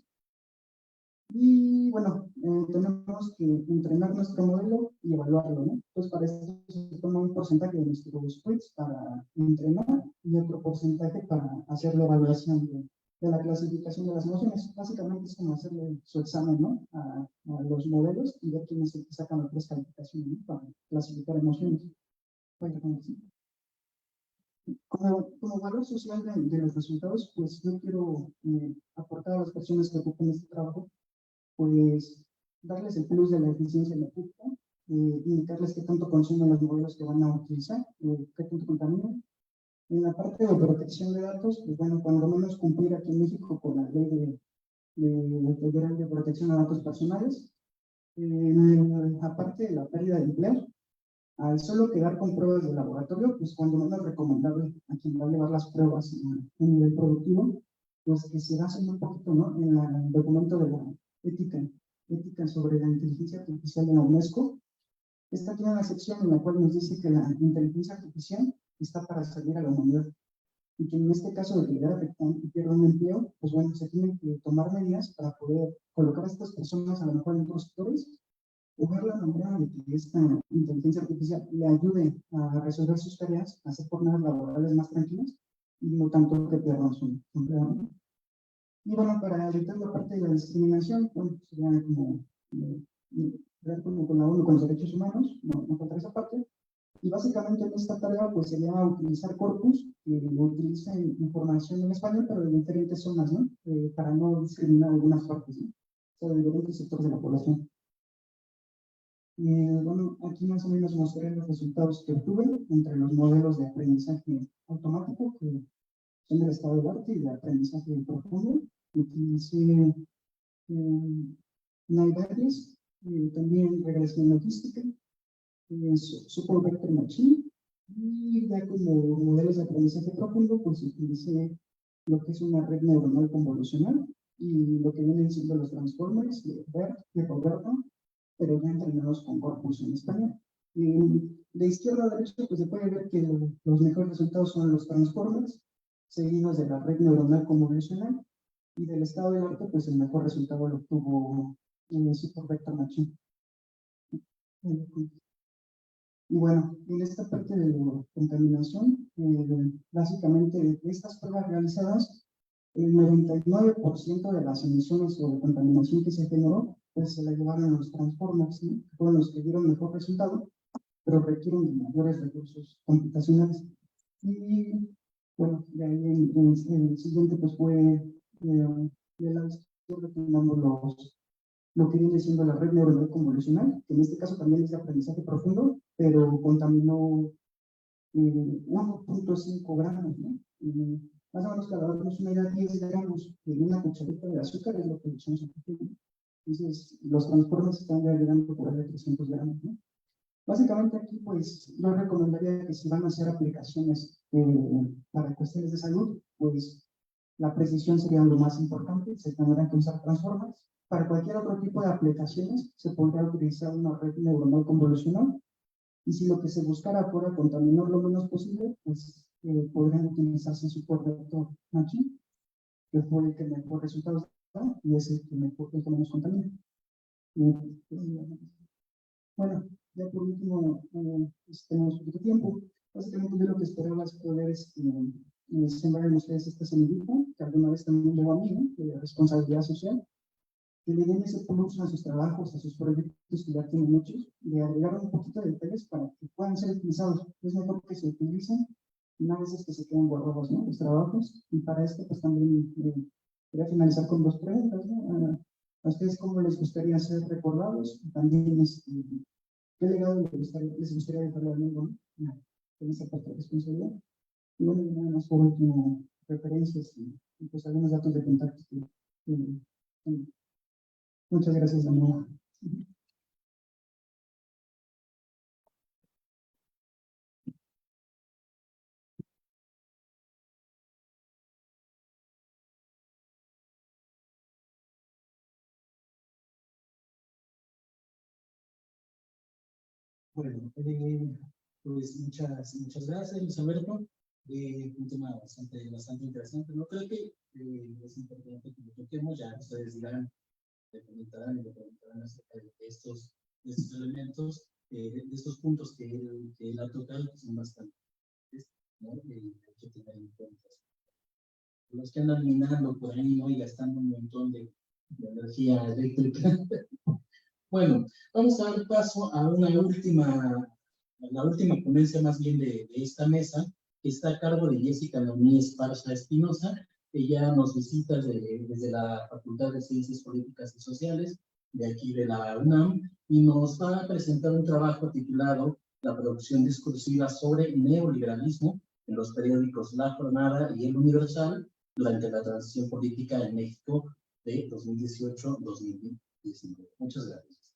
Speaker 6: Y bueno, tenemos que entrenar nuestro modelo y evaluarlo, ¿no? Entonces, para esto se toma un porcentaje de nuestros tweets para entrenar y otro porcentaje para hacer la evaluación de la clasificación de las emociones. Básicamente es como hacerle su examen, ¿no? A los modelos y ver quién es el que saca mejores calificaciones, ¿no? Para clasificar emociones. Como valor social de los resultados, pues yo quiero aportar a las personas que ocupan este trabajo, pues darles el plus de la eficiencia energética, indicarles qué tanto consumen los modelos que van a utilizar, qué tanto contaminan. En la parte de protección de datos, pues bueno, cuando menos cumplir aquí en México con la ley federal de protección de datos personales, aparte de la pérdida de empleo, al solo quedar con pruebas de laboratorio, pues cuando menos recomendable a quien va a llevar las pruebas en nivel productivo, pues que se basen un poquito, ¿no? En el documento de la ética sobre la inteligencia artificial de la UNESCO. Esta tiene una sección en la cual nos dice que la inteligencia artificial está para servir a la humanidad y que en este caso de que llegar afectante y pierda un empleo, pues bueno, se tienen que tomar medidas para poder colocar a estas personas a lo mejor en otros sectores o ver la manera de que esta inteligencia artificial le ayude a resolver sus tareas, a hacer jornadas laborales más tranquilas y no tanto que pierdan su empleo. Y bueno, para evitar la parte de la discriminación, bueno, sería como ver como con la ONU, con los derechos humanos, no contra esa parte. Y básicamente en esta tarea pues sería utilizar corpus que utiliza información en español, pero de diferentes zonas, ¿no? Para no discriminar algunas partes, ¿no? O sea, de diferentes sectores de la población. Bueno, aquí más o menos mostré los resultados que obtuve entre los modelos de aprendizaje automático, que son del estado del arte y de aprendizaje profundo. Utilicé Naivarius, también regresión logística, Support Vector Machine, y ya como modelos de aprendizaje profundo, pues utilicé lo que es una red neuronal convolucional y lo que vienen siendo los transformers de BERT y Roberto, pero ya entrenados con corpus en español. De izquierda a derecha, pues se puede ver que los mejores resultados son los transformers, seguidos de la red neuronal convolucional, y del estado del arte, pues el mejor resultado lo obtuvo en el Support Vector Machine. Y bueno, en esta parte de la contaminación, básicamente de estas pruebas realizadas, el 99% de las emisiones o de contaminación que se generó, pues se la llevaron a los transformers, ¿no? Que fueron los que dieron mejor resultado, pero requieren de mayores recursos computacionales. Y bueno, de ahí en el siguiente pues fue de la izquierda tomando lo que viene siendo la red neuronal convolucional, que en este caso también es de aprendizaje profundo, pero contaminó 1.5 gramos, ¿no? Más o menos para darnos una idea, 10 gramos de una cucharita de azúcar es lo que le echamos a café. Entonces, los transformes están ya llegando por ahí de 300 gramos, ¿no? Básicamente aquí, pues, yo recomendaría que si van a hacer aplicaciones para cuestiones de salud, pues, la precisión sería lo más importante, se tendrán que usar transformers. Para cualquier otro tipo de aplicaciones, se podría utilizar una red neuronal convolucional, y si lo que se buscara fuera contaminar lo menos posible, pues podrían utilizarse Support Vector Machine, que fue el que mejor resultados da y es el que menos contamina. Bueno, ya por último, tenemos poquito tiempo. Básicamente yo lo que esperaba es poder sembrar en ustedes esta semillita, que alguna vez también llegó a mí, ¿no? De responsabilidad social, que le den ese plus a sus trabajos, a sus proyectos que ya tienen muchos, de agregar un poquito de detalles para que puedan ser utilizados. Es mejor que se utilicen y no a veces que se queden guardados, ¿no? Los trabajos. Y para esto, pues también quería finalizar con dos preguntas, ¿no? ¿A ustedes cómo les gustaría ser recordados? Y también, ¿qué legado les gustaría dejarle al mundo, ¿no? En esta parte de responsabilidad. Y bueno, nada más por último, referencias y pues algunos datos de contacto que muchas gracias, Daniela.
Speaker 1: Bueno, pues muchas gracias, Luis Alberto. Un tema bastante interesante. No creo que es importante que lo toquemos, ya ustedes dirán, le comentarán acerca de estos elementos, de estos puntos que él ha tocado, que son bastante, ¿no? Hay que tener en cuenta. los que andan minando por ahí, ¿no? Y gastando un montón de energía eléctrica. Bueno, vamos a dar paso a la última ponencia más bien de esta mesa, que está a cargo de Jessica Noemí Esparza Espinosa. Ella nos visita desde la Facultad de Ciencias Políticas y Sociales, de aquí de la UNAM, y nos va a presentar un trabajo titulado La producción discursiva sobre neoliberalismo en los periódicos La Jornada y El Universal durante la transición política en México de 2018-2019. Muchas gracias.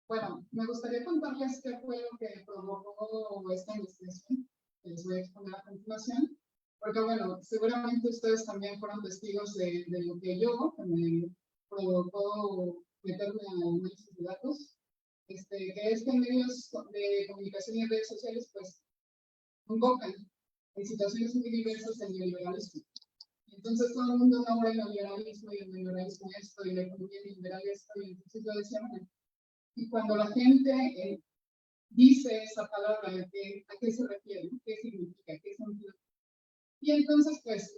Speaker 7: Bueno, me gustaría contarles qué fue lo que provocó esta investigación que les voy a exponer a continuación, porque bueno, seguramente ustedes también fueron testigos de lo que yo, que me provocó meterme en el análisis de datos, que es que medios de comunicación y redes sociales pues invocan en situaciones muy diversas el neoliberalismo. Entonces todo el mundo nombra el neoliberalismo y el neoliberalismo esto y la economía liberal esto, y entonces yo decía, bueno, y cuando la gente dice esa palabra, ¿a qué se refiere? ¿Qué significa? ¿Qué sentido? Y entonces, pues,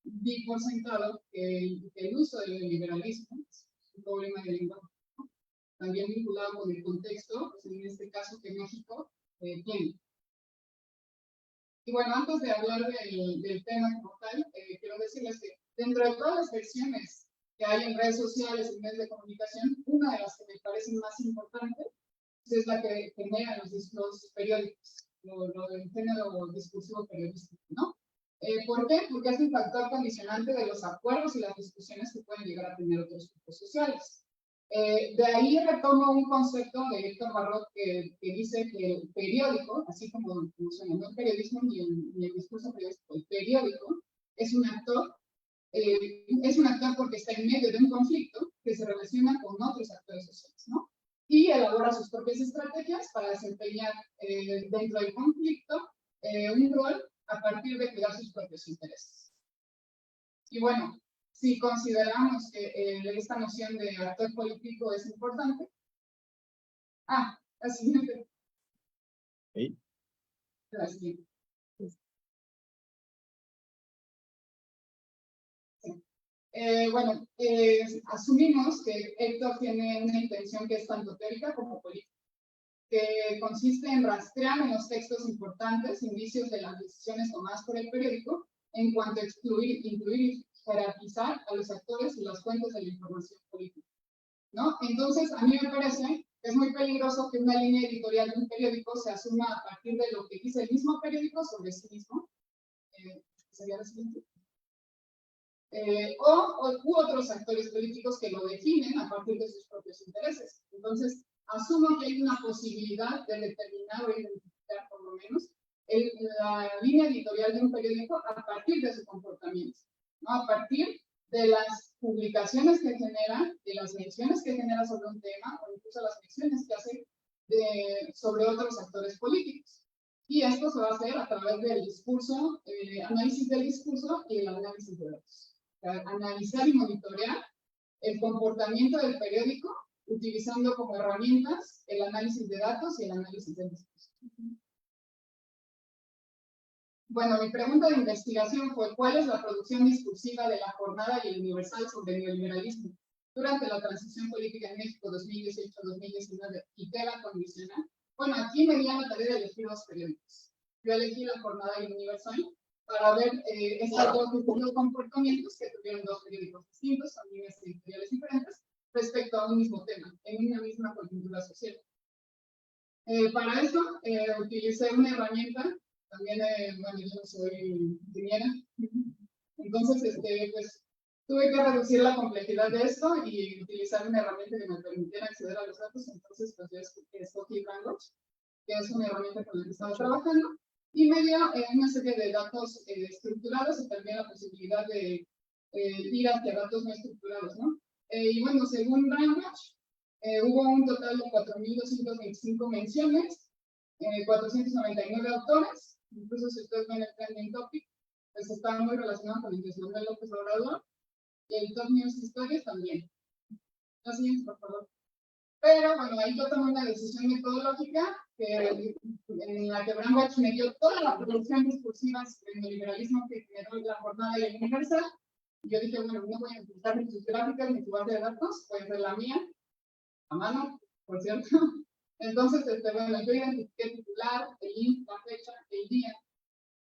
Speaker 7: di por sentado que el uso del liberalismo es un problema de lenguaje, ¿no? También vinculado con el contexto, pues en este caso que México tiene. Y bueno, antes de hablar del tema como tal, quiero decirles que dentro de todas las versiones que hay en redes sociales y medios de comunicación, una de las que me parecen más importantes es la que generan los periódicos, el género discursivo periodístico, ¿no? ¿Por qué? Porque es un factor condicionante de los acuerdos y las discusiones que pueden llegar a tener otros grupos sociales. De ahí retomo un concepto de Héctor Barrot que dice que el periódico, así como suena, no el periodismo ni el discurso periodístico, el periódico es un actor porque está en medio de un conflicto que se relaciona con otros actores sociales, ¿no? Y elabora sus propias estrategias para desempeñar dentro del conflicto un rol a partir de cuidar sus propios intereses. Y bueno, si consideramos que esta noción de actor político es importante. La siguiente.
Speaker 4: ¿Sí?
Speaker 7: La siguiente. Asumimos que Héctor tiene una intención que es tanto teórica como política, que consiste en rastrear en los textos importantes indicios de las decisiones tomadas por el periódico en cuanto a incluir y jerarquizar a los actores y las fuentes de la información política, ¿no? Entonces, a mí me parece que es muy peligroso que una línea editorial de un periódico se asuma a partir de lo que dice el mismo periódico sobre sí mismo. ¿Sería la siguiente? U otros actores políticos que lo definen a partir de sus propios intereses. Entonces, asumo que hay una posibilidad de determinar o identificar, por lo menos, la línea editorial de un periódico a partir de su comportamiento, ¿no? A partir de las publicaciones que genera, de las menciones que genera sobre un tema, o incluso las menciones que hace sobre otros actores políticos. Y esto se va a hacer a través del discurso, análisis del discurso y el análisis de datos. Analizar y monitorear el comportamiento del periódico utilizando como herramientas el análisis de datos y el análisis del discurso. Bueno, mi pregunta de investigación fue ¿cuál es la producción discursiva de La Jornada y El Universal sobre neoliberalismo durante la transición política en México 2018-2019 y qué la condiciona? Bueno, aquí me dio la tarea de elegir dos periódicos. Yo elegí La Jornada y El Universal para ver estos dos comportamientos que tuvieron dos periódicos distintos, con líneas editoriales diferentes, respecto a un mismo tema, en una misma coyuntura social. Para eso, utilicé una herramienta, también, bueno, yo no soy ingeniera, entonces, pues, tuve que reducir la complejidad de esto y utilizar una herramienta que me permitiera acceder a los datos, entonces, pues, yo escogí Language, que es una herramienta con la que estaba trabajando, y me dio una serie de datos estructurados y también la posibilidad de ir hacia datos no estructurados, ¿no? Y bueno, según Language, hubo un total de 4.225 menciones, 499 autores, incluso si ustedes ven el trending topic, pues está muy relacionado con Andrés Manuel López Obrador, y el Top News Historias también. La siguiente, por favor. Pero bueno, ahí yo tomé una decisión metodológica en la que Brandwatch me dio toda la producción discursiva del neoliberalismo que generó la jornada y el Universal. Y yo dije, bueno, no voy a utilizar ni sus gráficas ni su base de datos, puede ser la mía, a mano, por cierto. Entonces, bueno, yo identifiqué el titular, el link, la fecha, el día,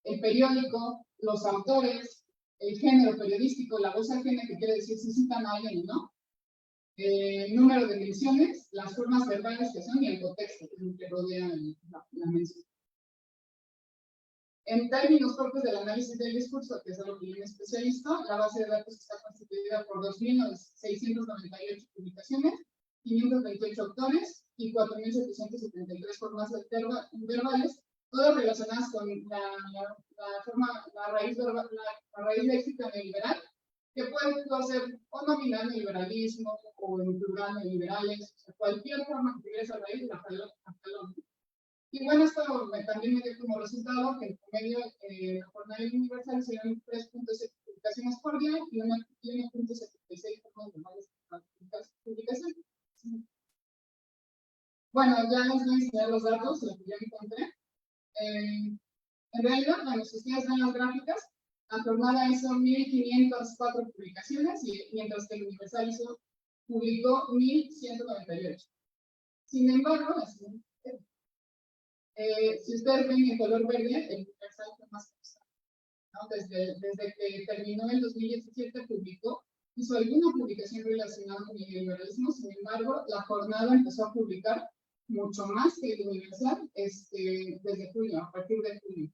Speaker 7: el periódico, los autores, el género periodístico, la voz ajena, que quiere decir si citan a alguien o no, número de menciones, las formas verbales que son y el contexto, que es lo que rodea la mención. En términos propios del análisis del discurso, que es a lo que yo me especializo, la base de datos está constituida por 2.698 publicaciones, 528 autores y 4.773 formas verbales, todas relacionadas con la raíz léxica neoliberal, que puede ser o nominal neoliberalismo o en plural neoliberales, o sea, cualquier forma que tuviera esa raíz, la jalón. Y bueno, esto también me dio como resultado que en promedio la jornada universal serían 3.7 publicaciones por día y 1.76 formas normales de publicación. Bueno, ya les voy a enseñar los datos, los que ya encontré. En realidad, bueno, si ustedes ven las gráficas, la jornada hizo 1.504 publicaciones, mientras que el Universal publicó 1.198. Sin embargo, si ustedes ven en color verde, el Universal fue más constante, ¿no? Desde que terminó el 2017, hizo alguna publicación relacionada con el liberalismo. Sin embargo, la jornada empezó a publicar mucho más que el Universal desde julio, a partir de julio.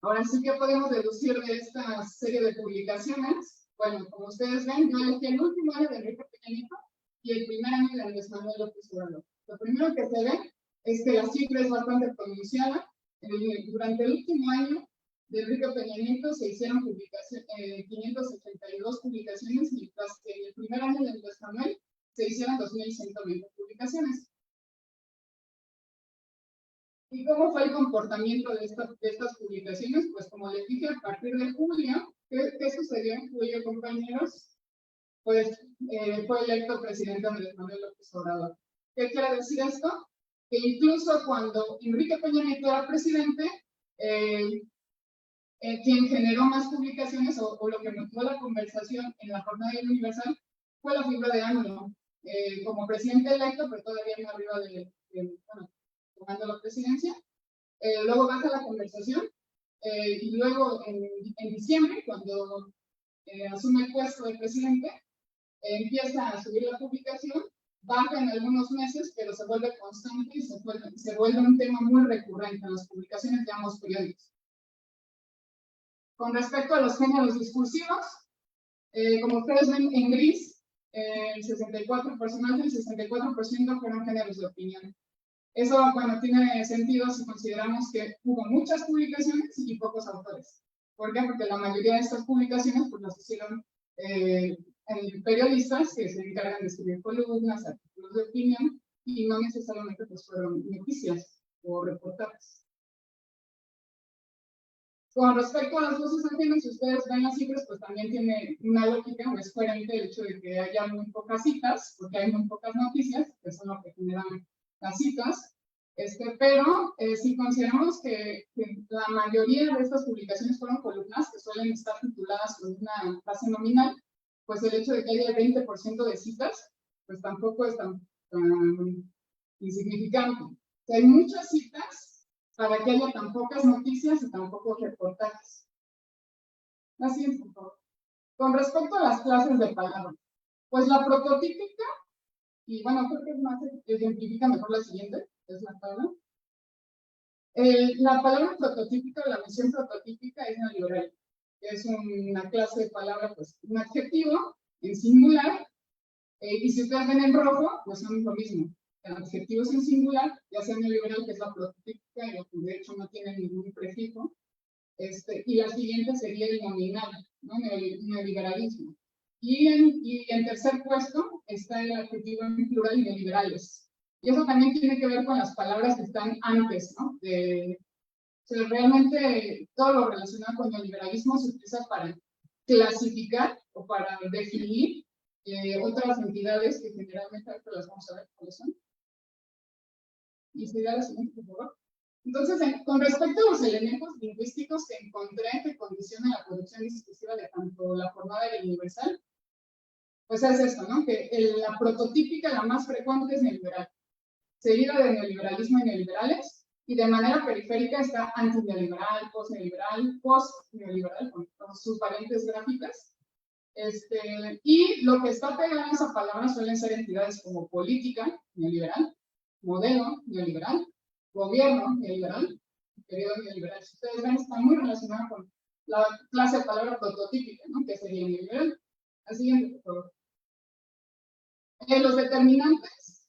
Speaker 7: Ahora sí que podemos deducir de esta serie de publicaciones. Bueno, como ustedes ven, yo elegí el último año de Enrique Peña Nieto y el primer año de Andrés Manuel López Obrador. Lo primero que se ve es que la cifra es bastante pronunciada. Durante el último año de Enrique Peña Nieto se hicieron 582 publicaciones, mientras que en el primer año de Andrés Manuel se hicieron 2.120 publicaciones. ¿Y cómo fue el comportamiento de estas publicaciones? Pues como les dije, a partir de julio, ¿qué sucedió en julio, compañeros? Pues fue electo presidente Andrés Manuel López Obrador. ¿Qué quiere decir esto? Que incluso cuando Enrique Peña Nieto era presidente, quien generó más publicaciones o lo que motivó la conversación en la jornada universal fue la figura de AMLO. Como presidente electo, pero todavía no arriba bueno, tomando la presidencia. Luego baja la conversación y luego en diciembre, cuando asume el puesto de presidente, empieza a subir la publicación, baja en algunos meses, pero se vuelve constante y se vuelve un tema muy recurrente en las publicaciones de ambos periódicos. Con respecto a los géneros discursivos, como ustedes ven en gris, el 64% fueron géneros de opinión. Eso, bueno, tiene sentido si consideramos que hubo muchas publicaciones y pocos autores. ¿Por qué? Porque la mayoría de estas publicaciones pues, las hicieron periodistas que se encargan de escribir columnas, artículos de opinión, y no necesariamente pues, fueron noticias o reportajes. Con respecto a las voces ajenas, si ustedes ven las cifras, pues también tiene una lógica, o es coherente el hecho de que haya muy pocas citas, porque hay muy pocas noticias, que son lo que generan las citas, pero si consideramos que la mayoría de estas publicaciones fueron columnas que suelen estar tituladas con una frase nominal, pues el hecho de que haya el 20% de citas, pues tampoco es tan insignificante. O sea, hay muchas citas para que haya tan pocas noticias y tan pocos reportajes. La siguiente, por favor. Con respecto a las clases de palabra, pues la prototípica, y bueno, creo que es más, ejemplifica mejor la siguiente, es la tabla. La palabra prototípica, la mención prototípica es neoliberal. Es una clase de palabra, pues un adjetivo en singular, y si ustedes ven en rojo, pues son lo mismo. El adjetivo es en singular, ya sea neoliberal, que es la prototípica, y de hecho no tiene ningún prefijo, y la siguiente sería el nominal, ¿no? Neoliberalismo. Y en tercer puesto está el adjetivo en plural neoliberales. Y eso también tiene que ver con las palabras que están antes, ¿no? O sea, realmente todo lo relacionado con el liberalismo se utiliza para clasificar o para definir otras entidades que generalmente ahorita las vamos a ver cuáles son. Y sería la siguiente, por favor. Entonces, con respecto a los elementos lingüísticos que encontré que condicionan la producción discursiva de tanto la jornada y el universal, pues es esto, ¿no? Que la prototípica, la más frecuente es neoliberal, seguida de neoliberalismo y neoliberales, y de manera periférica está antineoliberal, post-neoliberal, con sus variantes gráficas. Y lo que está pegado a esa palabra suelen ser entidades como política neoliberal, modelo neoliberal, gobierno neoliberal, periodo neoliberal. Si ustedes ven, está muy relacionado con la clase de palabra prototípica, ¿no? Que sería neoliberal. Al siguiente, por favor. Los determinantes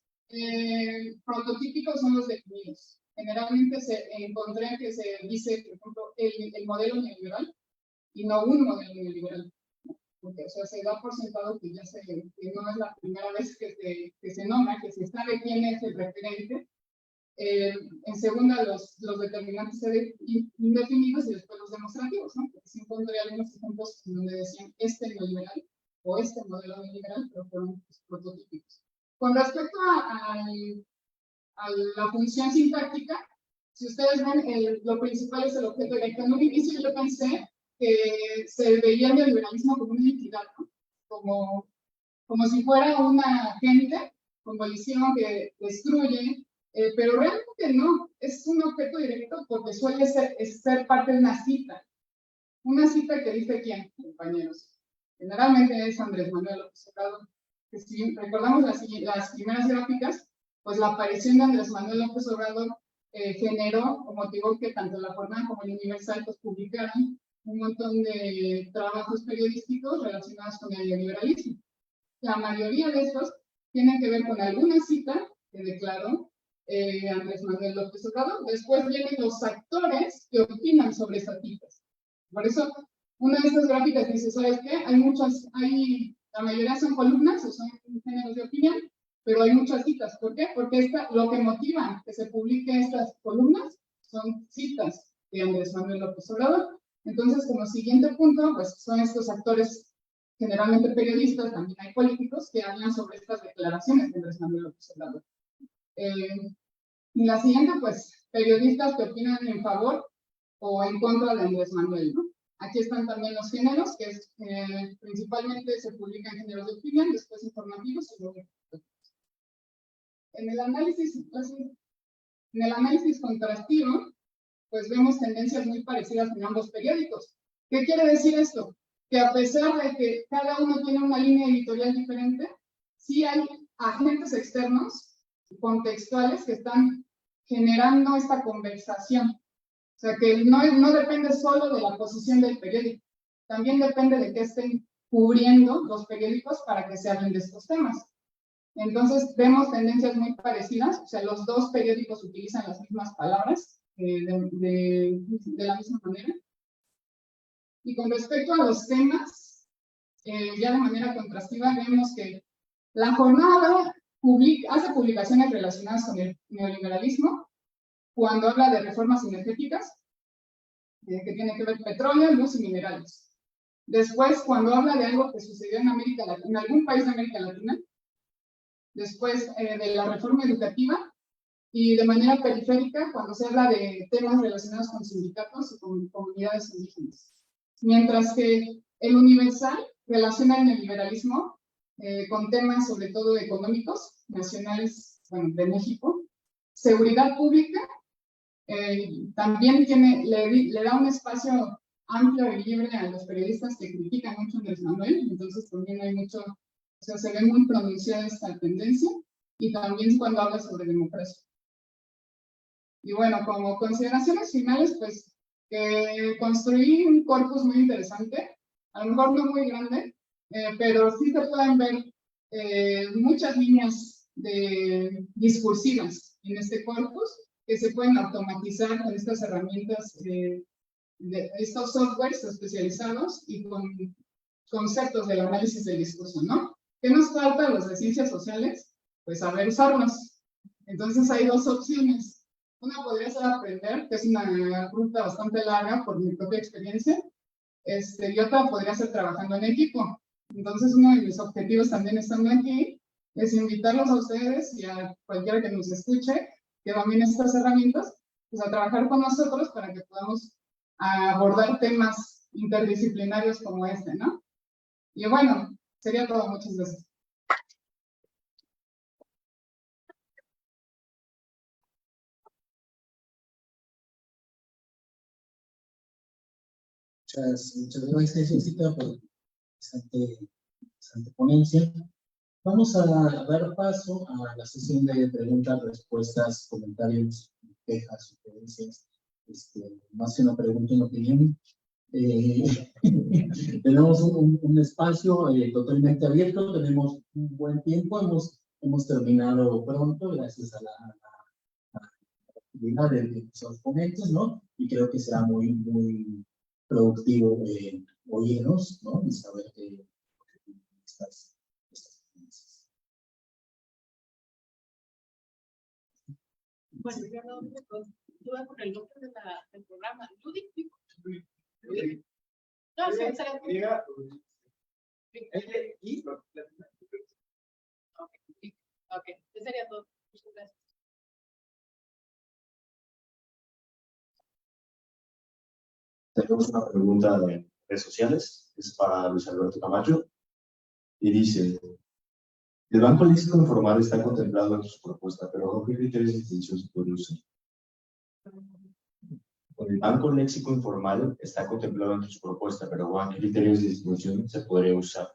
Speaker 7: prototípicos son los definidos. Generalmente encontré que se dice, por ejemplo, el modelo neoliberal y no un modelo neoliberal. Porque, o sea, se da por sentado que que no es la primera vez que se nombra, que se sabe quién es el referente. En segunda, los determinantes indefinidos y después los demostrativos, ¿no? Porque sí encontré algunos ejemplos en donde decían neoliberal o modelo neoliberal, pero fueron prototípicos. Con respecto a la función sintáctica, si ustedes ven, lo principal es el objeto directo. En un inicio yo pensé que se veía el neoliberalismo como una entidad, ¿no? Como si fuera una agente con volición que destruye, pero realmente no, es un objeto directo porque suele ser parte de una cita que dice quién, compañeros. Generalmente es Andrés Manuel López Obrador, que si recordamos las primeras gráficas, pues la aparición de Andrés Manuel López Obrador generó o motivó que tanto la Jornada como el Universal pues publicaran un montón de trabajos periodísticos relacionados con el neoliberalismo. La mayoría de estos tienen que ver con alguna cita que declaró Andrés Manuel López Obrador. Después vienen los actores que opinan sobre esas citas. Por eso, una de estas gráficas dice, ¿sabes qué? La mayoría son columnas o son géneros de opinión, pero hay muchas citas. ¿Por qué? Porque lo que motiva que se publique estas columnas son citas de Andrés Manuel López Obrador. Entonces, como siguiente punto, pues son estos actores, generalmente periodistas, también hay políticos, que hablan sobre estas declaraciones de Andrés Manuel López Obrador. Y la siguiente, pues, periodistas que opinan en favor o en contra de Andrés Manuel, ¿no? Aquí están también los géneros, que principalmente se publican géneros de opinión, después informativos y luego. En el análisis contrastivo, pues vemos tendencias muy parecidas en ambos periódicos. ¿Qué quiere decir esto? Que a pesar de que cada uno tiene una línea editorial diferente, sí hay agentes externos, contextuales, que están generando esta conversación. O sea, que no depende solo de la posición del periódico, también depende de qué estén cubriendo los periódicos para que se hablen de estos temas. Entonces, vemos tendencias muy parecidas, o sea, los dos periódicos utilizan las mismas palabras de la misma manera. Y con respecto a los temas, ya de manera contrastiva, vemos que la jornada hace publicaciones relacionadas con el neoliberalismo cuando habla de reformas energéticas, que tiene que ver petróleo, luz y minerales. Después, cuando habla de algo que sucedió en algún país de América Latina, después de la reforma educativa, y de manera periférica cuando se habla de temas relacionados con sindicatos y con comunidades indígenas. Mientras que el Universal relaciona el neoliberalismo con temas sobre todo económicos, nacionales, bueno, de México, seguridad pública, también le da un espacio amplio y libre a los periodistas que critican mucho a Andrés Manuel, entonces también hay mucho, o sea, se ve muy pronunciada esta tendencia, y también cuando habla sobre democracia. Y bueno, como consideraciones finales, pues construí un corpus muy interesante, a lo mejor no muy grande, pero sí se pueden ver muchas líneas discursivas en este corpus que se pueden automatizar con estas herramientas de estos softwares especializados y con conceptos del análisis del discurso, ¿no? ¿Qué nos falta a los de ciencias sociales? Pues saber usarlos. Entonces hay dos opciones. Una podría ser aprender, que es una ruta bastante larga por mi propia experiencia, y otra podría ser trabajando en equipo. Entonces, uno de mis objetivos también estando aquí es invitarlos a ustedes y a cualquiera que nos escuche, que domine estas herramientas, pues a trabajar con nosotros para que podamos abordar temas interdisciplinarios como este, ¿no? Y bueno, sería todo. Muchas gracias.
Speaker 1: Muchas gracias, Jessica, por esta ponencia. Vamos a dar paso a la sesión de preguntas, respuestas, comentarios, quejas, sugerencias. Más que una pregunta, una opinión. Tenemos un espacio totalmente abierto, tenemos un buen tiempo, hemos terminado pronto gracias a la actividad de los ponentes, ¿no? Y creo que será muy productivo oírnos, ¿no? Y saber que estas ponencias.
Speaker 8: Bueno, yo no me duda con el nombre del programa. Ludic. No, sí, será. Ok, eso sería todo. Muchas gracias.
Speaker 4: Tenemos una pregunta de redes sociales, es para Luis Alberto Camacho, y dice: el banco léxico informal está contemplado en su propuesta, pero ¿bajo qué criterios de distinción se puede usar? El banco léxico informal está contemplado en su propuesta, pero ¿bajo qué criterios de distinción se podría usar?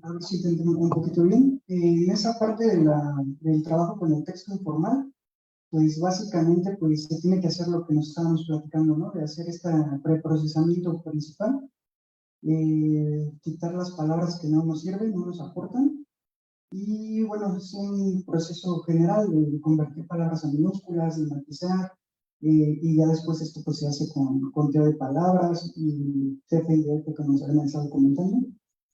Speaker 6: A ver si te entiendo un poquito bien. En esa parte del trabajo con el texto informal, pues básicamente pues, se tiene que hacer lo que nos estábamos platicando, ¿no? De hacer este preprocesamiento principal, quitar las palabras que no nos sirven, no nos aportan. Y bueno, es un proceso general de convertir palabras en minúsculas, de matizar, y ya después esto pues se hace con conteo de palabras y CFDI que nos habían estado comentando.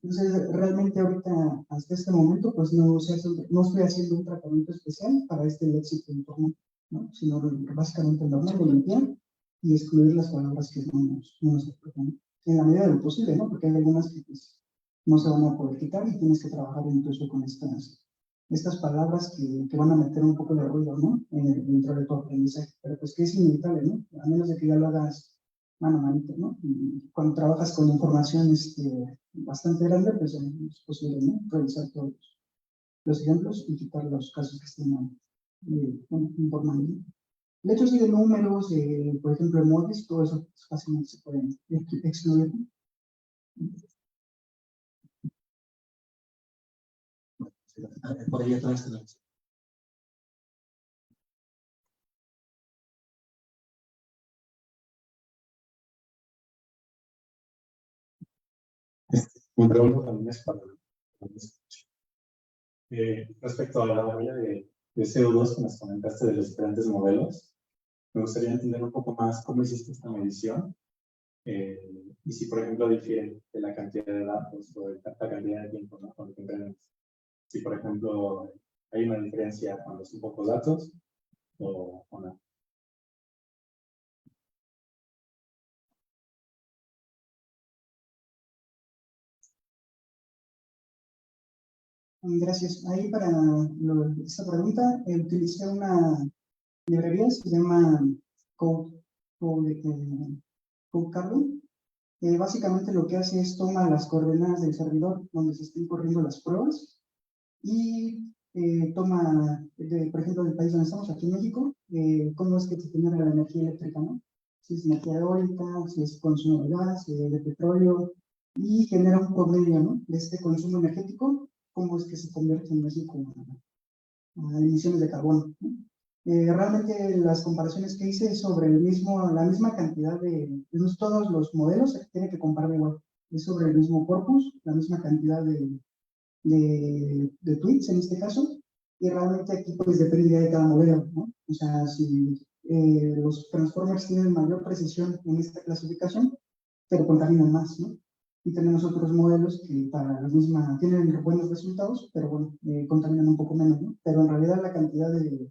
Speaker 6: Entonces, realmente ahorita, hasta este momento, pues no estoy haciendo un tratamiento especial para este léxico informal, ¿no? Sino básicamente normal de limpiar y excluir las palabras que no nos aportan, en la medida de lo posible, ¿no? Porque hay algunas que pues, no se van a poder quitar y tienes que trabajar incluso con estas palabras que van a meter un poco de ruido, ¿no? Dentro de tu aprendizaje, pero pues que es inevitable, ¿no? A menos de que ya lo hagas mano a manito, ¿no? Y cuando trabajas con información bastante grande, pues es posible, ¿no? Revisar todos los ejemplos y quitar los casos que estén informando. El hecho sí de números, por ejemplo, emojis, todo eso pues, fácilmente se pueden excluir.
Speaker 1: Por ahí atrás tenemos.
Speaker 9: Mi pregunta también es para respecto a la mayoría de CO2 que nos comentaste de los diferentes modelos, me gustaría entender un poco más cómo hiciste esta medición y si, por ejemplo, difiere de la cantidad de datos o de la cantidad de tiempo, ¿no? Con lo que tenemos. Si, por ejemplo, hay una diferencia cuando son pocos datos o no.
Speaker 6: Gracias. Ahí para esta pregunta utilicé una librería, se llama Codecadlo. Básicamente lo que hace es toma las coordenadas del servidor donde se estén corriendo las pruebas y toma, por ejemplo, del país donde estamos, aquí en México, cómo es que se genera la energía eléctrica, ¿no? Si es energía eólica, si es consumo de gas, de petróleo, y genera un promedio, ¿no? De este consumo energético, cómo es que se convierte en México a emisiones de carbono, ¿no? Realmente las comparaciones que hice sobre la misma cantidad todos los modelos se tiene que comparar igual, es sobre el mismo corpus, la misma cantidad de tweets en este caso, y realmente aquí pues depende de cada modelo, ¿no? O sea, si los transformers tienen mayor precisión en esta clasificación, pero contaminan más, ¿no? Y tenemos otros modelos que para la misma tienen buenos resultados, pero bueno, contaminan un poco menos, ¿no? Pero en realidad la cantidad de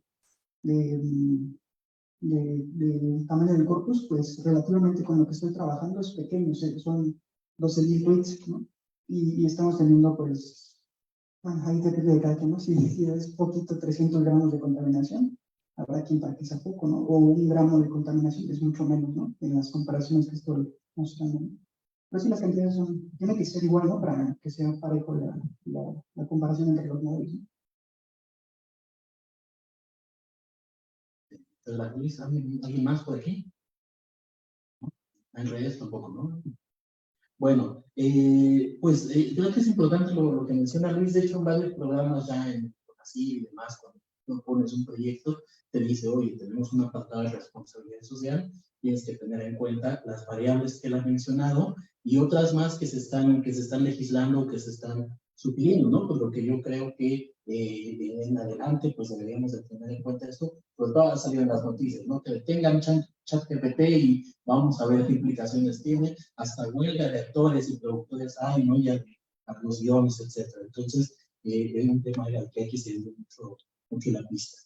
Speaker 6: del tamaño del corpus, pues relativamente con lo que estoy trabajando es pequeño, son 12,000 reads, ¿no? Y estamos teniendo, pues, bueno, ahí depende de cada quien, ¿no? Si es poquito, 300 gramos de contaminación, habrá quien para que sea poco, ¿no? O 1 gramo de contaminación, que es mucho menos, ¿no? En las comparaciones que estoy mostrando, ¿no? Pero sí, las cantidades tiene que ser igual, ¿no? Para que sea parejo la comparación entre los modelos, ¿no?
Speaker 1: Luis, ¿alguien más por aquí? En redes tampoco, ¿no? Bueno, pues creo que es importante lo que menciona Luis. De hecho, en varios programas ya en así y demás, cuando tú pones un proyecto, te dice, oye, tenemos un apartado de responsabilidad social, tienes que tener en cuenta las variables que él ha mencionado y otras más que se están legislando, que se están sugiriendo, ¿no? Por lo que yo creo que en adelante, pues deberíamos de tener en cuenta esto, pues va a salir en las noticias, ¿no? Que tengan ChatGPT y vamos a ver qué implicaciones tiene, hasta huelga de actores y productores hay, ¿no? Ya a los guiones, etcétera. Entonces, es un tema al que hay que seguir mucho la pista.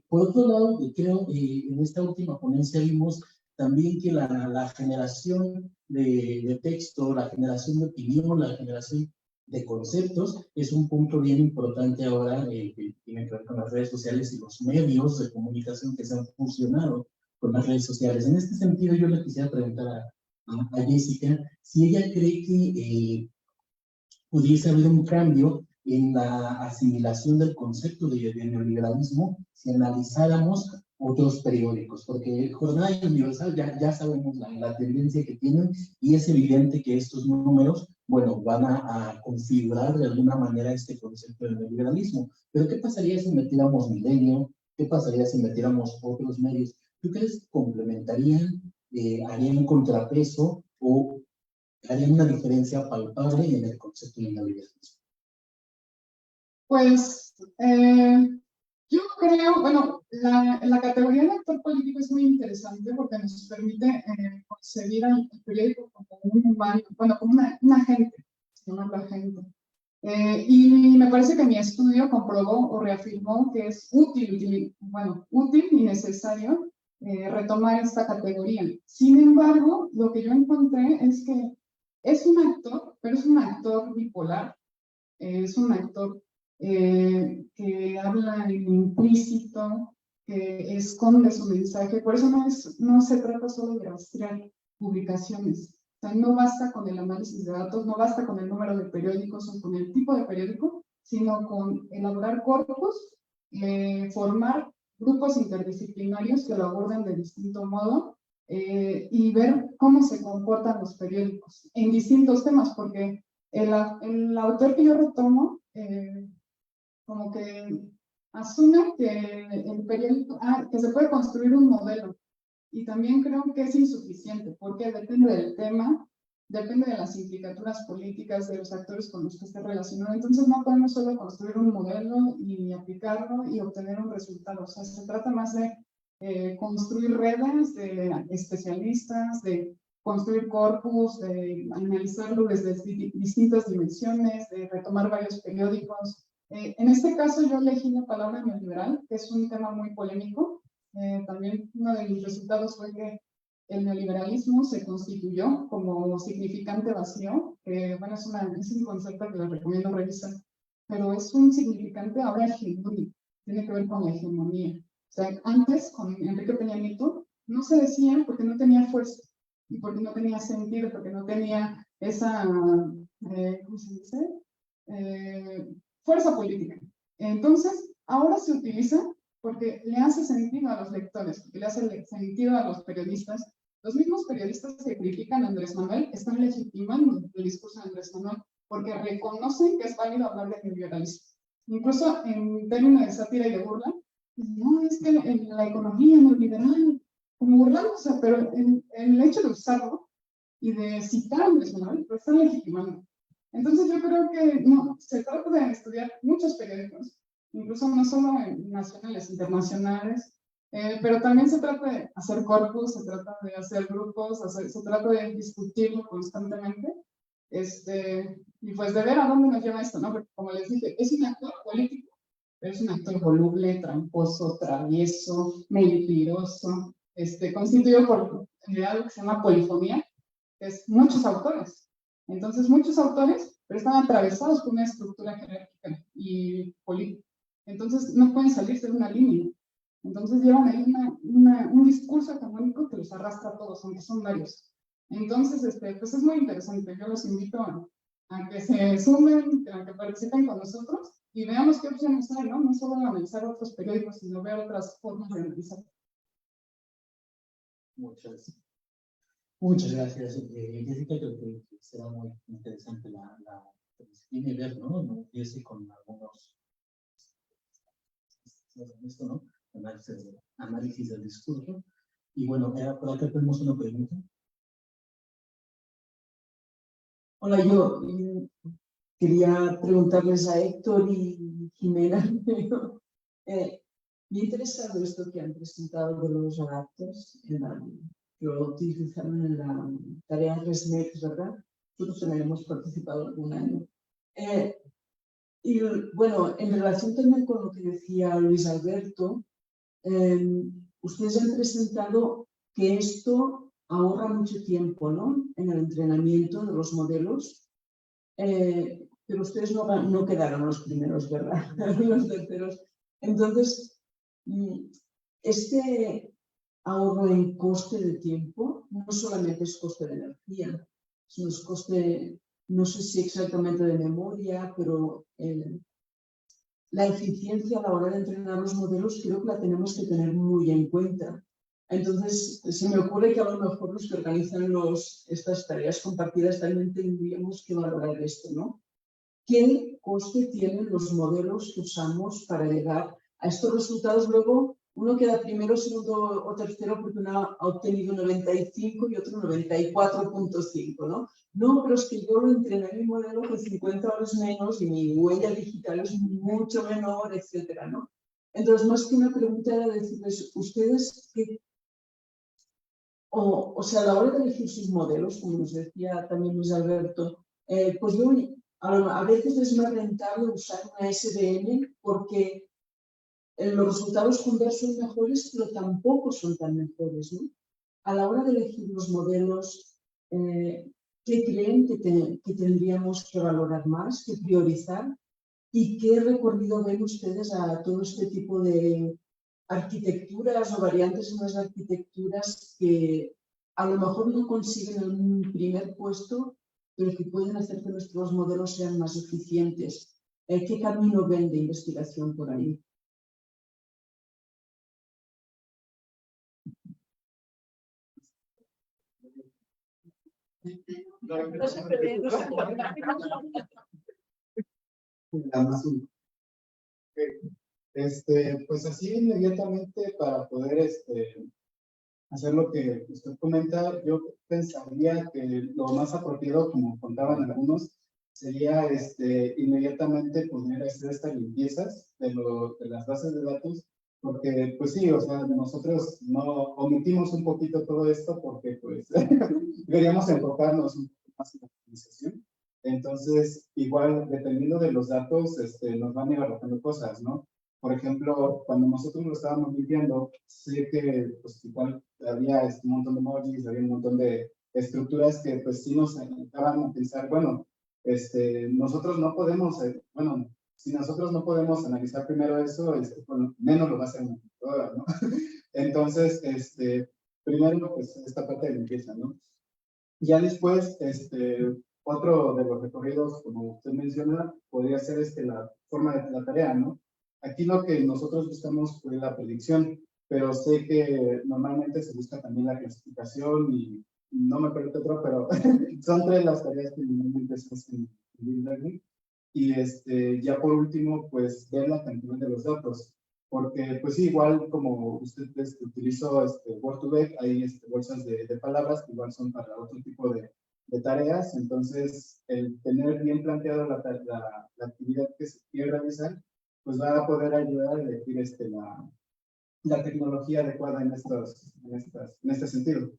Speaker 1: Por otro lado, creo en esta última ponencia vimos también que la generación de texto, la generación de opinión, la generación de conceptos es un punto bien importante ahora que tiene que ver con las redes sociales y los medios de comunicación que se han fusionado con las redes sociales. En este sentido, yo le quisiera preguntar a Jessica si ella cree que pudiese haber un cambio en la asimilación del concepto de neoliberalismo si analizáramos otros periódicos, porque Jornada Universal ya sabemos la tendencia que tienen y es evidente que estos números, bueno, van a configurar de alguna manera este concepto del neoliberalismo. Pero ¿qué pasaría si metiéramos Milenio? ¿Qué pasaría si metiéramos otros medios? ¿Tú crees que complementarían, harían un contrapeso o harían una diferencia palpable en el concepto de neoliberalismo?
Speaker 7: Pues yo creo, bueno, la categoría de actor político es muy interesante porque nos permite concebir al periódico como un humano, bueno, como un agente, llamarlo agente. Y me parece que mi estudio comprobó o reafirmó que es útil y necesario retomar esta categoría. Sin embargo, lo que yo encontré es que es un actor, pero es un actor bipolar, es un actor que habla en implícito, que esconde su mensaje. Por eso no se trata solo de rastrear publicaciones. O sea, no basta con el análisis de datos, no basta con el número de periódicos o con el tipo de periódico, sino con elaborar corpus, formar grupos interdisciplinarios que lo aborden de distinto modo y ver cómo se comportan los periódicos en distintos temas, porque el autor que yo retomo como que asume que el periódico, que se puede construir un modelo. Y también creo que es insuficiente, porque depende del tema, depende de las implicaturas políticas de los actores con los que esté relacionado. Entonces no podemos solo construir un modelo y aplicarlo y obtener un resultado. O sea, se trata más de construir redes de especialistas, de construir corpus, de analizarlo desde distintas dimensiones, de retomar varios periódicos. En este caso yo elegí la palabra neoliberal, que es un tema muy polémico. También uno de mis resultados fue que el neoliberalismo se constituyó como significante vacío, que bueno, es un concepto que les recomiendo revisar, pero es un significante ahora hegemónico, tiene que ver con la hegemonía. O sea, antes, con Enrique Peña Nieto, no se decía porque no tenía fuerza, y porque no tenía sentido, porque no tenía esa, ¿cómo se dice? Fuerza política. Entonces, ahora se utiliza porque le hace sentido a los lectores, porque le hace sentido a los periodistas. Los mismos periodistas que critican a Andrés Manuel están legitimando el discurso de Andrés Manuel porque reconocen que es válido hablar de neoliberalismo. Incluso en términos de sátira y de burla, no es que la economía neoliberal, como burlándose, pero el hecho de usarlo y de citar a Andrés Manuel lo están legitimando. Entonces yo creo que no, se trata de estudiar muchos periódicos, incluso no solo nacionales, internacionales, pero también se trata de hacer corpus, se trata de hacer grupos, se trata de discutirlo constantemente, y pues de ver a dónde nos lleva esto, ¿no? Porque como les dije, es un actor político, Es un actor voluble, tramposo, travieso, mentiroso, constituido por algo que se llama polifonía, que es muchos autores. Entonces, muchos autores, pero están atravesados por una estructura jerárquica y política. Entonces, no pueden salirse de una línea. Entonces, llevan ahí un discurso hegemónico que los arrastra a todos, aunque son varios. Entonces, pues es muy interesante. Yo los invito a que se sumen, a que participen con nosotros y veamos qué opciones hay, ¿no? No solo analizar otros periódicos, sino ver otras formas de analizar.
Speaker 1: Muchas gracias, Jessica. Creo que será muy interesante la disciplina y ver, ¿no? No empiece con algunos, esto, ¿no? Análisis del discurso. Y bueno, por acá tenemos una pregunta.
Speaker 10: Hola, yo quería preguntarles a Héctor y Jimena. Me ha interesado esto que han presentado de los adaptos, que lo utilizaron en la tarea ResNet, ¿verdad? Nosotros también hemos participado algún año. Y bueno, en relación también con lo que decía Luis Alberto, ustedes han presentado que esto ahorra mucho tiempo, ¿no? En el entrenamiento de los modelos, pero ustedes no quedaron los primeros, ¿verdad? Los terceros. Entonces, este ahorro en coste de tiempo no solamente es coste de energía, sino es coste, no sé si exactamente de memoria, pero la eficiencia a la hora de entrenar los modelos creo que la tenemos que tener muy en cuenta. Entonces, se me ocurre que a lo mejor los que organizan estas tareas compartidas también tendríamos que valorar esto, ¿no? ¿Qué coste tienen los modelos que usamos para llegar a estos resultados? Luego, uno queda primero, segundo o tercero porque uno ha obtenido 95 y otro 94.5, ¿no? No, pero es que yo lo entrené mi modelo con 50 horas menos y mi huella digital es mucho menor, etcétera, ¿no? Entonces, más que una pregunta era decirles, ¿ustedes qué? O sea, a la hora de elegir sus modelos, como nos decía también Luis Alberto, pues yo a veces es más rentable usar una SVM porque los resultados Converse son mejores, pero tampoco son tan mejores, ¿no? A la hora de elegir los modelos, ¿qué creen que tendríamos que valorar más, que priorizar? ¿Y qué recorrido ven ustedes a todo este tipo de arquitecturas o variantes en las arquitecturas que a lo mejor no consiguen el primer puesto, pero que pueden hacer que nuestros modelos sean más eficientes? ¿Qué camino ven de investigación por ahí?
Speaker 3: Pues así inmediatamente para poder hacer lo que usted comenta, yo pensaría que lo más apropiado, como contaban algunos, sería inmediatamente poner estas limpiezas de las bases de datos, porque pues sí, o sea, nosotros no omitimos un poquito todo esto porque pues queríamos enfocarnos un poco más en la optimización. Entonces, igual, dependiendo de los datos, nos van a ir arrojando cosas, ¿no? Por ejemplo, cuando nosotros lo estábamos limpiando, sé que pues igual había un montón de emojis, había un montón de estructuras que pues sí nos ayudaban a pensar, bueno, nosotros no podemos, bueno, si nosotros no podemos analizar primero eso, bueno, menos lo va a hacer una computadora, ¿no? Entonces, primero, pues esta parte de limpieza, ¿no? Ya después, otro de los recorridos, como usted menciona, podría ser la forma de la tarea, ¿no? Aquí lo que nosotros buscamos es la predicción, pero sé que normalmente se busca también la clasificación y no me acuerdo qué otro, pero son tres las tareas que normalmente se hacen en Deep Learning. Y ya por último, pues ver la cantidad de los datos, porque pues sí, igual como usted utilizó Word2Vec, hay bolsas de palabras que igual son para otro tipo de tareas, entonces el tener bien planteado la actividad que se quiere realizar, pues va a poder ayudar a elegir la tecnología adecuada en este sentido.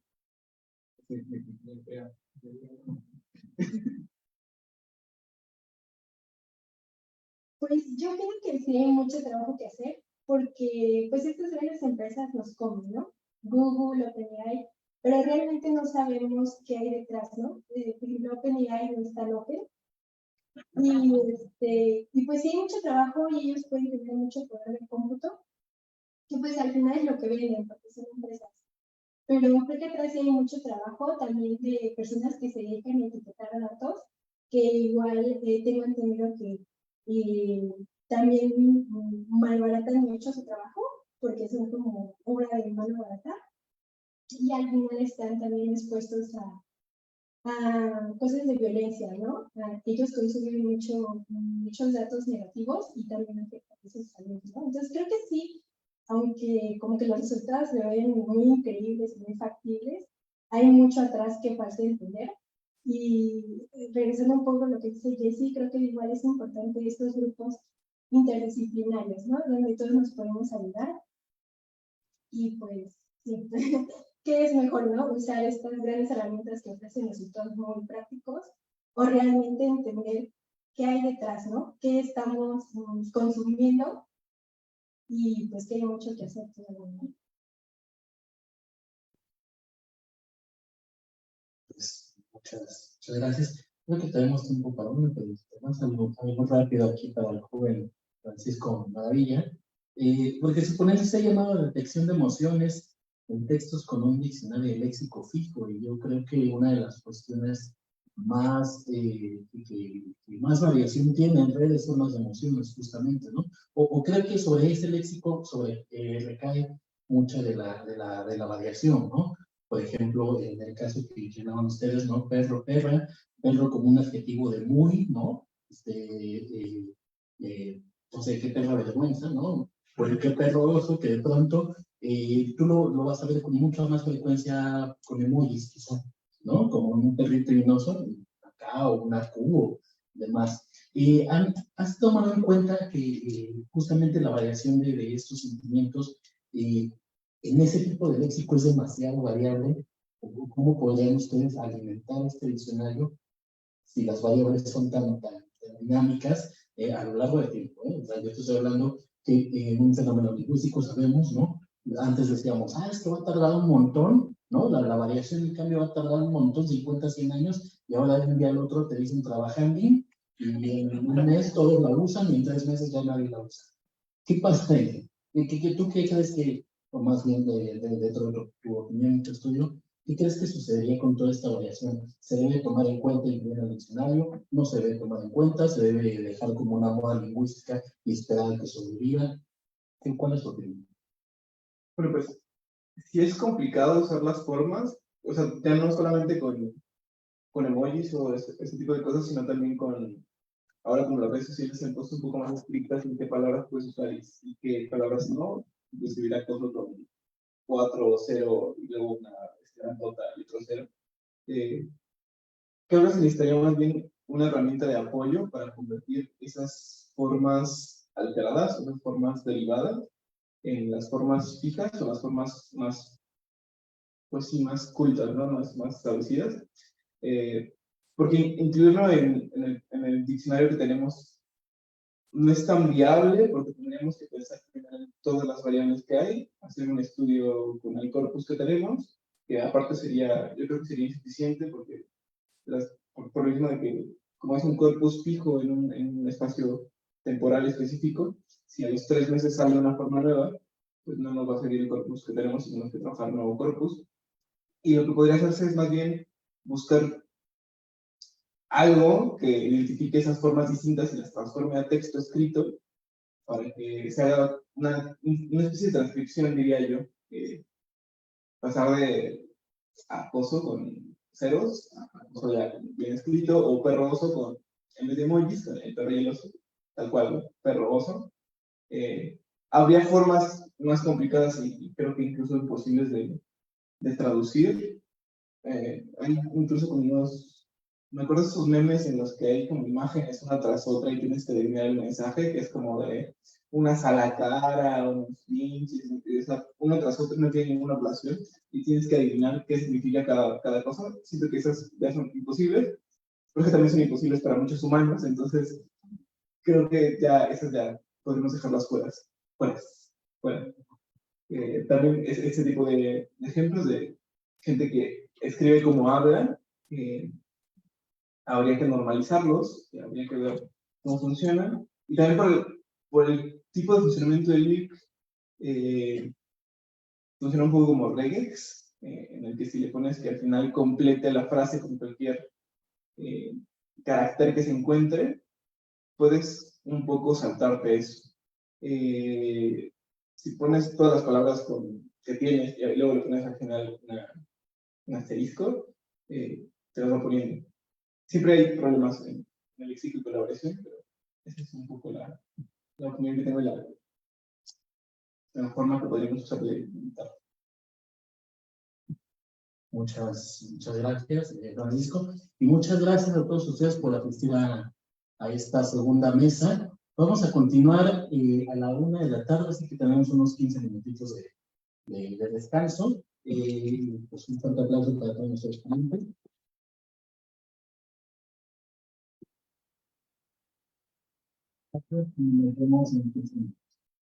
Speaker 5: Pues yo creo que sí hay mucho trabajo que hacer, porque pues estas grandes empresas nos comen, ¿no? Google, OpenAI, pero realmente no sabemos qué hay detrás, ¿no? Por ejemplo, OpenAI no está open, y pues sí hay mucho trabajo y ellos pueden tener mucho poder de cómputo, que pues al final es lo que venden, porque son empresas. Pero creo que atrás sí hay mucho trabajo también de personas que se dedican a etiquetar datos, que igual tengo entendido que también malbaratan mucho su trabajo, porque son como obra de mano barata, y al final están también expuestos a cosas de violencia, ¿no? Ellos consumen muchos datos negativos y también afectan a sus salud, ¿no? Entonces creo que sí, aunque como que los resultados se ven muy increíbles y muy factibles, hay mucho atrás que falta entender. Y regresando un poco a lo que dice Jessie, creo que igual es importante estos grupos interdisciplinarios, ¿no? Donde todos nos podemos ayudar. Y pues, sí, ¿qué es mejor, no? Usar estas grandes herramientas que ofrecen resultados muy prácticos o realmente entender qué hay detrás, ¿no? ¿Qué estamos consumiendo? Y pues que hay mucho que hacer todavía, ¿no?
Speaker 1: Pues, muchas gracias. Creo que tenemos tiempo para una pregunta. Vamos algo rápido aquí para el joven Francisco Maravilla. Porque su ponencia se ha llamado Detección de emociones en textos con un diccionario de léxico fijo, y yo creo que una de las cuestiones más que más variación tiene en redes son las emociones, justamente, ¿no? O creo que sobre ese léxico recae mucha de la variación, ¿no? Por ejemplo, en el caso que llenaban ustedes, ¿no? Perro, perra, perro como un adjetivo de muy, ¿no? No sé, qué perra vergüenza, ¿no? Por el qué perro oso, que de pronto tú lo vas a ver con mucha más frecuencia con emojis, quizá, ¿no? Como un perrito y un oso, acá, o un arco, o demás. ¿Has tomado en cuenta que justamente la variación de estos sentimientos en ese tipo de léxico es demasiado variable? ¿Cómo podrían ustedes alimentar este diccionario si las variables son tan dinámicas a lo largo del tiempo? O sea, yo estoy hablando que en un fenómeno lingüístico sabemos, ¿no? Antes decíamos, es que va a tardar un montón, ¿no? La variación, en cambio, va a tardar un montón, 50, 100 años, y ahora de un día al otro te dicen trabajando, y en un mes todos la usan, y en 3 meses ya nadie la usa. ¿Qué pasa ahí? ¿Tú qué crees que, o más bien de tu opinión, tu estudio, qué crees que sucedería con toda esta variación? ¿Se debe tomar en cuenta y incluir en el diccionario? ¿No se debe tomar en cuenta? ¿Se debe dejar como una moda lingüística y esperar a que sobreviva? ¿Cuál es tu opinión?
Speaker 2: Bueno, pues, si es complicado usar las formas, o sea, ya no solamente con emojis o ese tipo de cosas, sino también ahora como las redes sociales se han puesto un poco más estrictas en qué palabras puedes usar y qué palabras no, escribir acoso con 4 o 0 y luego una grandota y otro 0. Creo que se necesitaría más bien una herramienta de apoyo para convertir esas formas alteradas, esas formas derivadas, en las formas fijas o las formas más, pues sí, más cultas, ¿no? Más establecidas. Porque incluirlo en el diccionario que tenemos no es tan viable, porque tendríamos que pensar en todas las variables que hay, hacer un estudio con el corpus que tenemos, que aparte yo creo que sería insuficiente, porque por el mismo de que, como es un corpus fijo en un espacio temporal específico, si a los 3 meses sale una forma nueva, pues no nos va a servir el corpus que tenemos, sino que trabajar un nuevo corpus. Y lo que podría hacerse es más bien buscar algo que identifique esas formas distintas y las transforme a texto escrito para que se haga una especie de transcripción, diría yo. Pasar de acoso con ceros, acoso ya bien escrito, o perroso con, en vez de emojis, con el perro y el oso, tal cual, ¿no? Perro oso. Habría formas más complicadas y creo que incluso imposibles de traducir. Hay incluso como me acuerdo de esos memes en los que hay como imágenes una tras otra y tienes que adivinar el mensaje, que es como de una cara, unos pinches, uno tras otro no tiene ninguna relación y tienes que adivinar qué significa cada cosa. Siento que esas ya son imposibles, porque también son imposibles para muchos humanos, entonces creo que ya esas ya podemos dejarlas fuera. También ese tipo de ejemplos de gente que escribe como habla, habría que normalizarlos, habría que ver cómo funcionan. Y también por el tipo de funcionamiento del LIC, funciona un poco como regex, en el que si le pones que al final complete la frase con cualquier carácter que se encuentre, puedes un poco saltarte eso. Si pones todas las palabras que tienes y luego le pones al final un asterisco, te las va poniendo. Siempre hay problemas en el léxico y colaboración, pero esa es un poco la opinión que tengo y la forma que podríamos usar de implementar.
Speaker 1: Muchas gracias, Francisco. Y muchas gracias a todos ustedes por asistir a esta segunda mesa. Vamos a continuar a la 1 de la tarde, así que tenemos unos 15 minutitos de descanso. Pues un fuerte aplauso para todos nuestros ponentes. Y nos vemos en 15 minutos.